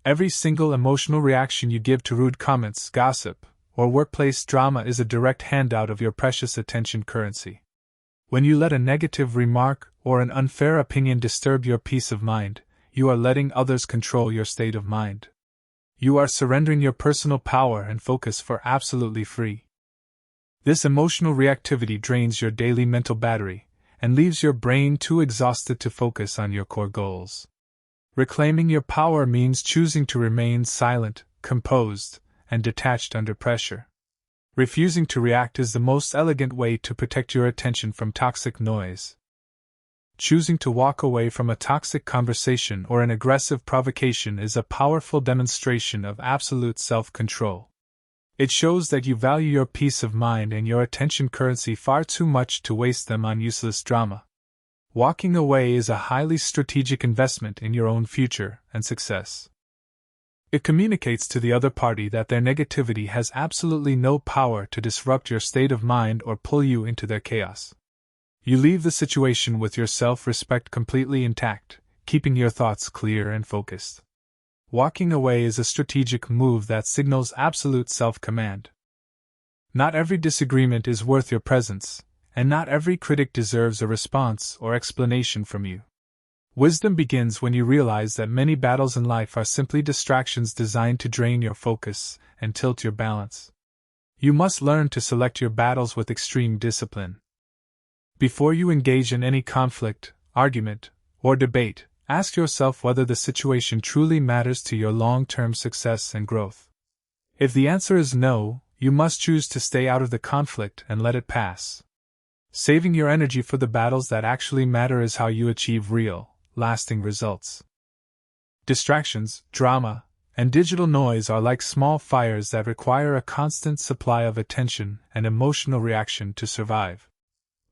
Every single emotional reaction you give to rude comments, gossip, or workplace drama is a direct handout of your precious attention currency. When you let a negative remark or an unfair opinion disturb your peace of mind, you are letting others control your state of mind. You are surrendering your personal power and focus for absolutely free. This emotional reactivity drains your daily mental battery and leaves your brain too exhausted to focus on your core goals. Reclaiming your power means choosing to remain silent, composed, and detached under pressure. Refusing to react is the most elegant way to protect your attention from toxic noise. Choosing to walk away from a toxic conversation or an aggressive provocation is a powerful demonstration of absolute self-control. It shows that you value your peace of mind and your attention currency far too much to waste them on useless drama. Walking away is a highly strategic investment in your own future and success. It communicates to the other party that their negativity has absolutely no power to disrupt your state of mind or pull you into their chaos. You leave the situation with your self-respect completely intact, keeping your thoughts clear and focused. Walking away is a strategic move that signals absolute self-command. Not every disagreement is worth your presence, and not every critic deserves a response or explanation from you. Wisdom begins when you realize that many battles in life are simply distractions designed to drain your focus and tilt your balance. You must learn to select your battles with extreme discipline. Before you engage in any conflict, argument, or debate, ask yourself whether the situation truly matters to your long-term success and growth. If the answer is no, you must choose to stay out of the conflict and let it pass. Saving your energy for the battles that actually matter is how you achieve real, lasting results. Distractions, drama, and digital noise are like small fires that require a constant supply of attention and emotional reaction to survive.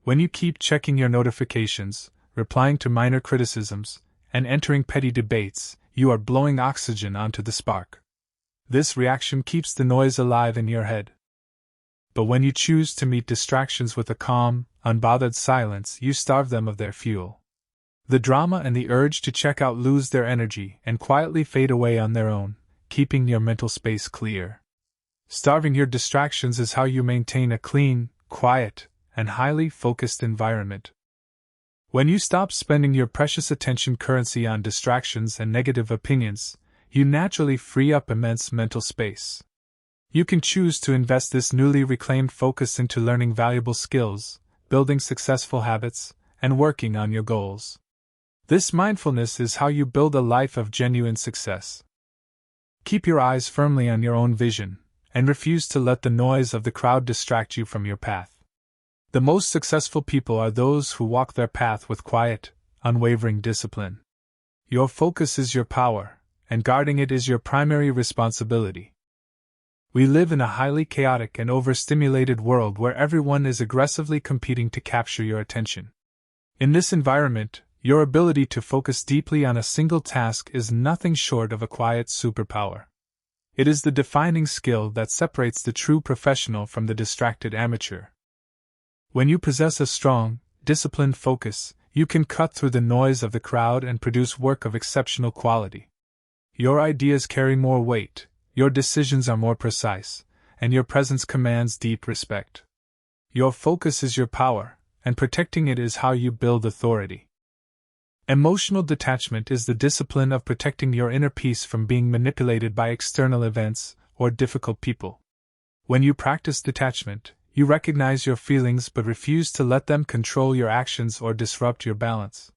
When you keep checking your notifications, replying to minor criticisms, and entering petty debates, you are blowing oxygen onto the spark. This reaction keeps the noise alive in your head. But when you choose to meet distractions with a calm, unbothered silence, you starve them of their fuel. The drama and the urge to check out lose their energy and quietly fade away on their own, keeping your mental space clear. Starving your distractions is how you maintain a clean, quiet, and highly focused environment. When you stop spending your precious attention currency on distractions and negative opinions, you naturally free up immense mental space. You can choose to invest this newly reclaimed focus into learning valuable skills, building successful habits, and working on your goals. This mindfulness is how you build a life of genuine success. Keep your eyes firmly on your own vision, and refuse to let the noise of the crowd distract you from your path. The most successful people are those who walk their path with quiet, unwavering discipline. Your focus is your power, and guarding it is your primary responsibility. We live in a highly chaotic and overstimulated world where everyone is aggressively competing to capture your attention. In this environment, your ability to focus deeply on a single task is nothing short of a quiet superpower. It is the defining skill that separates the true professional from the distracted amateur. When you possess a strong, disciplined focus, you can cut through the noise of the crowd and produce work of exceptional quality. Your ideas carry more weight, your decisions are more precise, and your presence commands deep respect. Your focus is your power, and protecting it is how you build authority. Emotional detachment is the discipline of protecting your inner peace from being manipulated by external events or difficult people. When you practice detachment, you recognize your feelings but refuse to let them control your actions or disrupt your balance.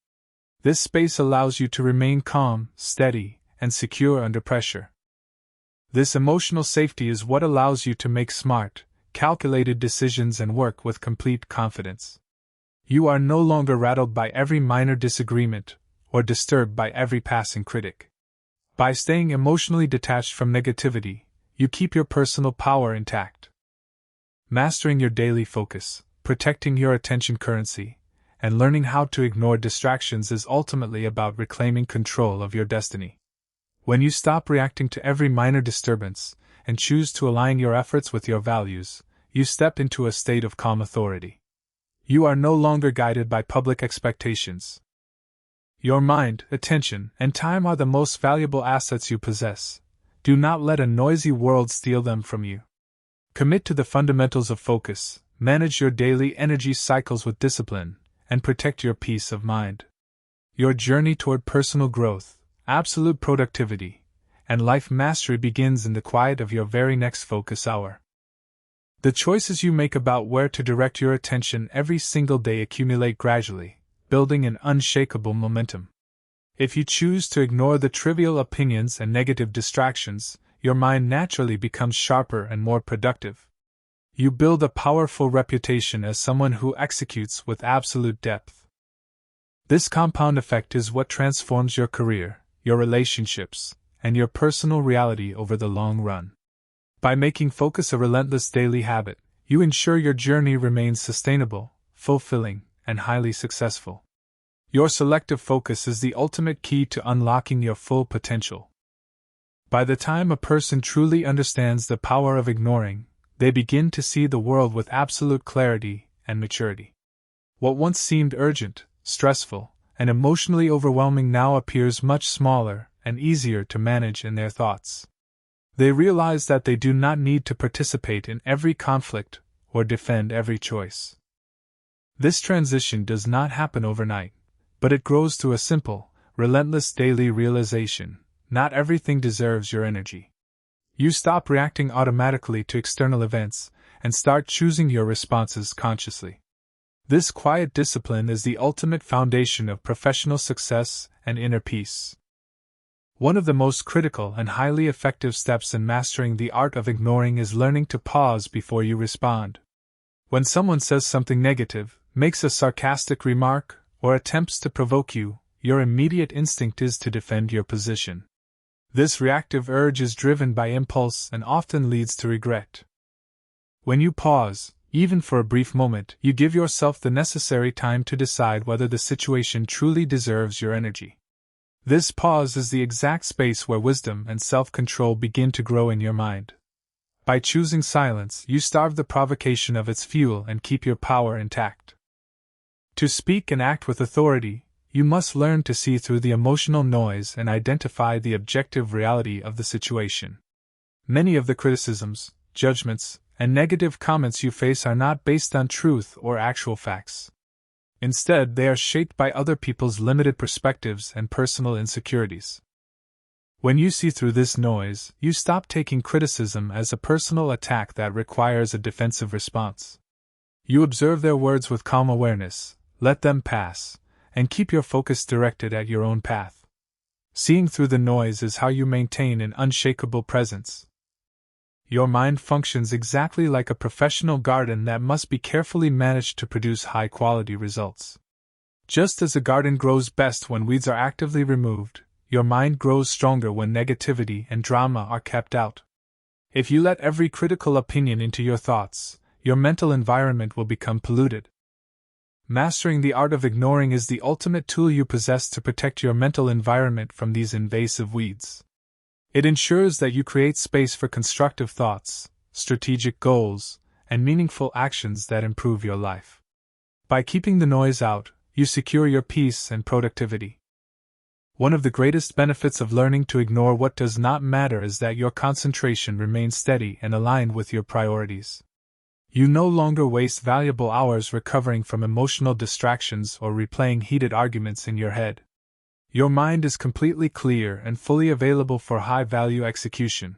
This space allows you to remain calm, steady, and secure under pressure. This emotional safety is what allows you to make smart, calculated decisions and work with complete confidence. You are no longer rattled by every minor disagreement or disturbed by every passing critic. By staying emotionally detached from negativity, you keep your personal power intact. Mastering your daily focus, protecting your attention currency, and learning how to ignore distractions is ultimately about reclaiming control of your destiny. When you stop reacting to every minor disturbance and choose to align your efforts with your values, you step into a state of calm authority. You are no longer guided by public expectations. Your mind, attention, and time are the most valuable assets you possess. Do not let a noisy world steal them from you. Commit to the fundamentals of focus, manage your daily energy cycles with discipline, and protect your peace of mind. Your journey toward personal growth, absolute productivity, and life mastery begins in the quiet of your very next focus hour. The choices you make about where to direct your attention every single day accumulate gradually, building an unshakable momentum. If you choose to ignore the trivial opinions and negative distractions, your mind naturally becomes sharper and more productive. You build a powerful reputation as someone who executes with absolute depth. This compound effect is what transforms your career, your relationships, and your personal reality over the long run. By making focus a relentless daily habit, you ensure your journey remains sustainable, fulfilling, and highly successful. Your selective focus is the ultimate key to unlocking your full potential. By the time a person truly understands the power of ignoring, they begin to see the world with absolute clarity and maturity. What once seemed urgent, stressful, and emotionally overwhelming now appears much smaller and easier to manage in their thoughts. They realize that they do not need to participate in every conflict or defend every choice. This transition does not happen overnight, but it grows through a simple, relentless daily realization: not everything deserves your energy. You stop reacting automatically to external events and start choosing your responses consciously. This quiet discipline is the ultimate foundation of professional success and inner peace. One of the most critical and highly effective steps in mastering the art of ignoring is learning to pause before you respond. When someone says something negative, makes a sarcastic remark, or attempts to provoke you, your immediate instinct is to defend your position. This reactive urge is driven by impulse and often leads to regret. When you pause, even for a brief moment, you give yourself the necessary time to decide whether the situation truly deserves your energy. This pause is the exact space where wisdom and self-control begin to grow in your mind. By choosing silence, you starve the provocation of its fuel and keep your power intact. To speak and act with authority, you must learn to see through the emotional noise and identify the objective reality of the situation. Many of the criticisms, judgments, and negative comments you face are not based on truth or actual facts. Instead, they are shaped by other people's limited perspectives and personal insecurities. When you see through this noise, you stop taking criticism as a personal attack that requires a defensive response. You observe their words with calm awareness, let them pass, and keep your focus directed at your own path. Seeing through the noise is how you maintain an unshakable presence. Your mind functions exactly like a professional garden that must be carefully managed to produce high-quality results. Just as a garden grows best when weeds are actively removed, your mind grows stronger when negativity and drama are kept out. If you let every critical opinion into your thoughts, your mental environment will become polluted. Mastering the art of ignoring is the ultimate tool you possess to protect your mental environment from these invasive weeds. It ensures that you create space for constructive thoughts, strategic goals, and meaningful actions that improve your life. By keeping the noise out, you secure your peace and productivity. One of the greatest benefits of learning to ignore what does not matter is that your concentration remains steady and aligned with your priorities. You no longer waste valuable hours recovering from emotional distractions or replaying heated arguments in your head. Your mind is completely clear and fully available for high-value execution.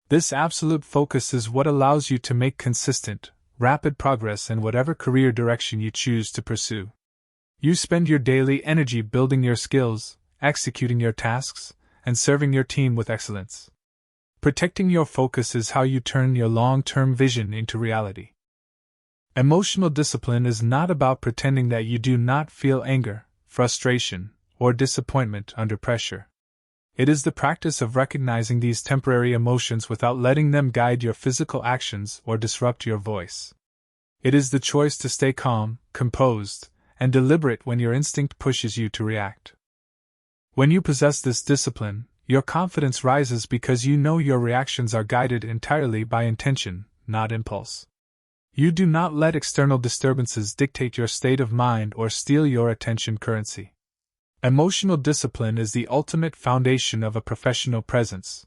This absolute focus is what allows you to make consistent, rapid progress in whatever career direction you choose to pursue. You spend your daily energy building your skills, executing your tasks, and serving your team with excellence. Protecting your focus is how you turn your long-term vision into reality. Emotional discipline is not about pretending that you do not feel anger, frustration, or disappointment under pressure. It is the practice of recognizing these temporary emotions without letting them guide your physical actions or disrupt your voice. It is the choice to stay calm, composed, and deliberate when your instinct pushes you to react. When you possess this discipline, your confidence rises because you know your reactions are guided entirely by intention, not impulse. You do not let external disturbances dictate your state of mind or steal your attention currency. Emotional discipline is the ultimate foundation of a professional presence.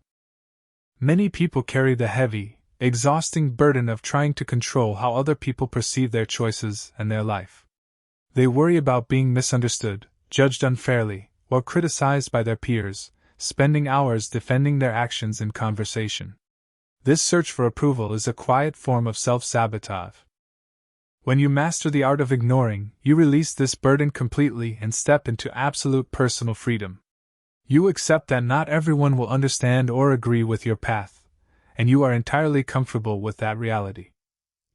Many people carry the heavy, exhausting burden of trying to control how other people perceive their choices and their life. They worry about being misunderstood, judged unfairly, or criticized by their peers, spending hours defending their actions in conversation. This search for approval is a quiet form of self-sabotage. When you master the art of ignoring, you release this burden completely and step into absolute personal freedom. You accept that not everyone will understand or agree with your path, and you are entirely comfortable with that reality.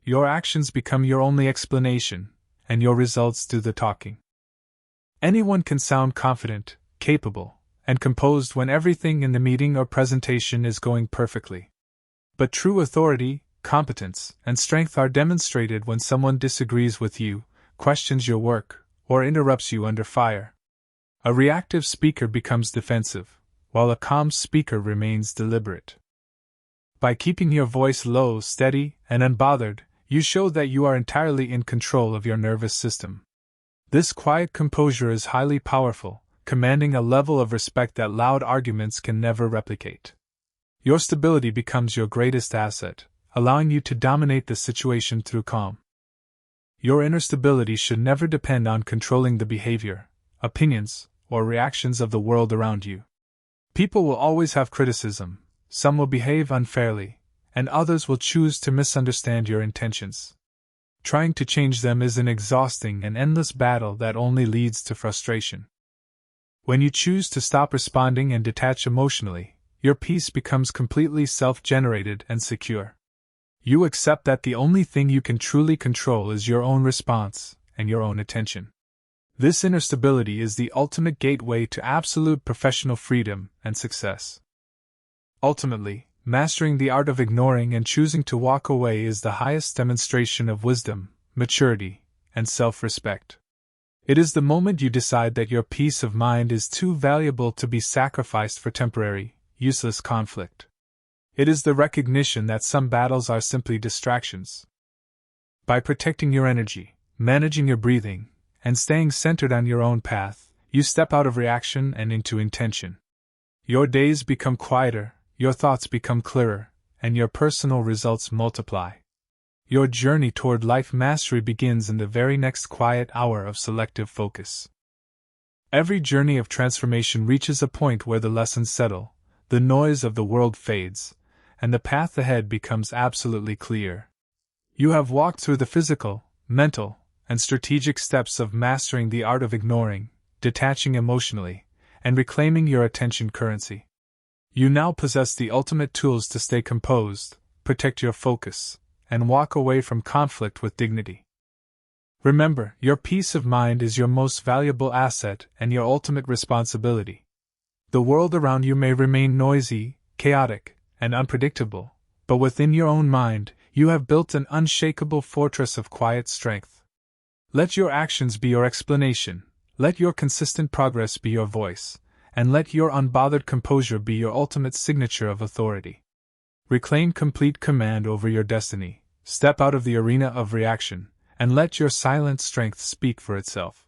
Your actions become your only explanation, and your results do the talking. Anyone can sound confident, capable, and composed when everything in the meeting or presentation is going perfectly. But true authority, competence, and strength are demonstrated when someone disagrees with you, questions your work, or interrupts you under fire. A reactive speaker becomes defensive, while a calm speaker remains deliberate. By keeping your voice low, steady, and unbothered, you show that you are entirely in control of your nervous system. This quiet composure is highly powerful, commanding a level of respect that loud arguments can never replicate. Your stability becomes your greatest asset, allowing you to dominate the situation through calm. Your inner stability should never depend on controlling the behavior, opinions, or reactions of the world around you. People will always have criticism, some will behave unfairly, and others will choose to misunderstand your intentions. Trying to change them is an exhausting and endless battle that only leads to frustration. When you choose to stop responding and detach emotionally, your peace becomes completely self-generated and secure. You accept that the only thing you can truly control is your own response and your own attention. This inner stability is the ultimate gateway to absolute professional freedom and success. Ultimately, mastering the art of ignoring and choosing to walk away is the highest demonstration of wisdom, maturity, and self-respect. It is the moment you decide that your peace of mind is too valuable to be sacrificed for temporary, useless conflict. It is the recognition that some battles are simply distractions. By protecting your energy, managing your breathing, and staying centered on your own path, you step out of reaction and into intention. Your days become quieter, your thoughts become clearer, and your personal results multiply. Your journey toward life mastery begins in the very next quiet hour of selective focus. Every journey of transformation reaches a point where the lessons settle, the noise of the world fades, and the path ahead becomes absolutely clear. You have walked through the physical, mental, and strategic steps of mastering the art of ignoring, detaching emotionally, and reclaiming your attention currency. You now possess the ultimate tools to stay composed, protect your focus, and walk away from conflict with dignity. Remember, your peace of mind is your most valuable asset and your ultimate responsibility. The world around you may remain noisy, chaotic, and unpredictable, but within your own mind, you have built an unshakable fortress of quiet strength. Let your actions be your explanation, let your consistent progress be your voice, and let your unbothered composure be your ultimate signature of authority. Reclaim complete command over your destiny, step out of the arena of reaction, and let your silent strength speak for itself.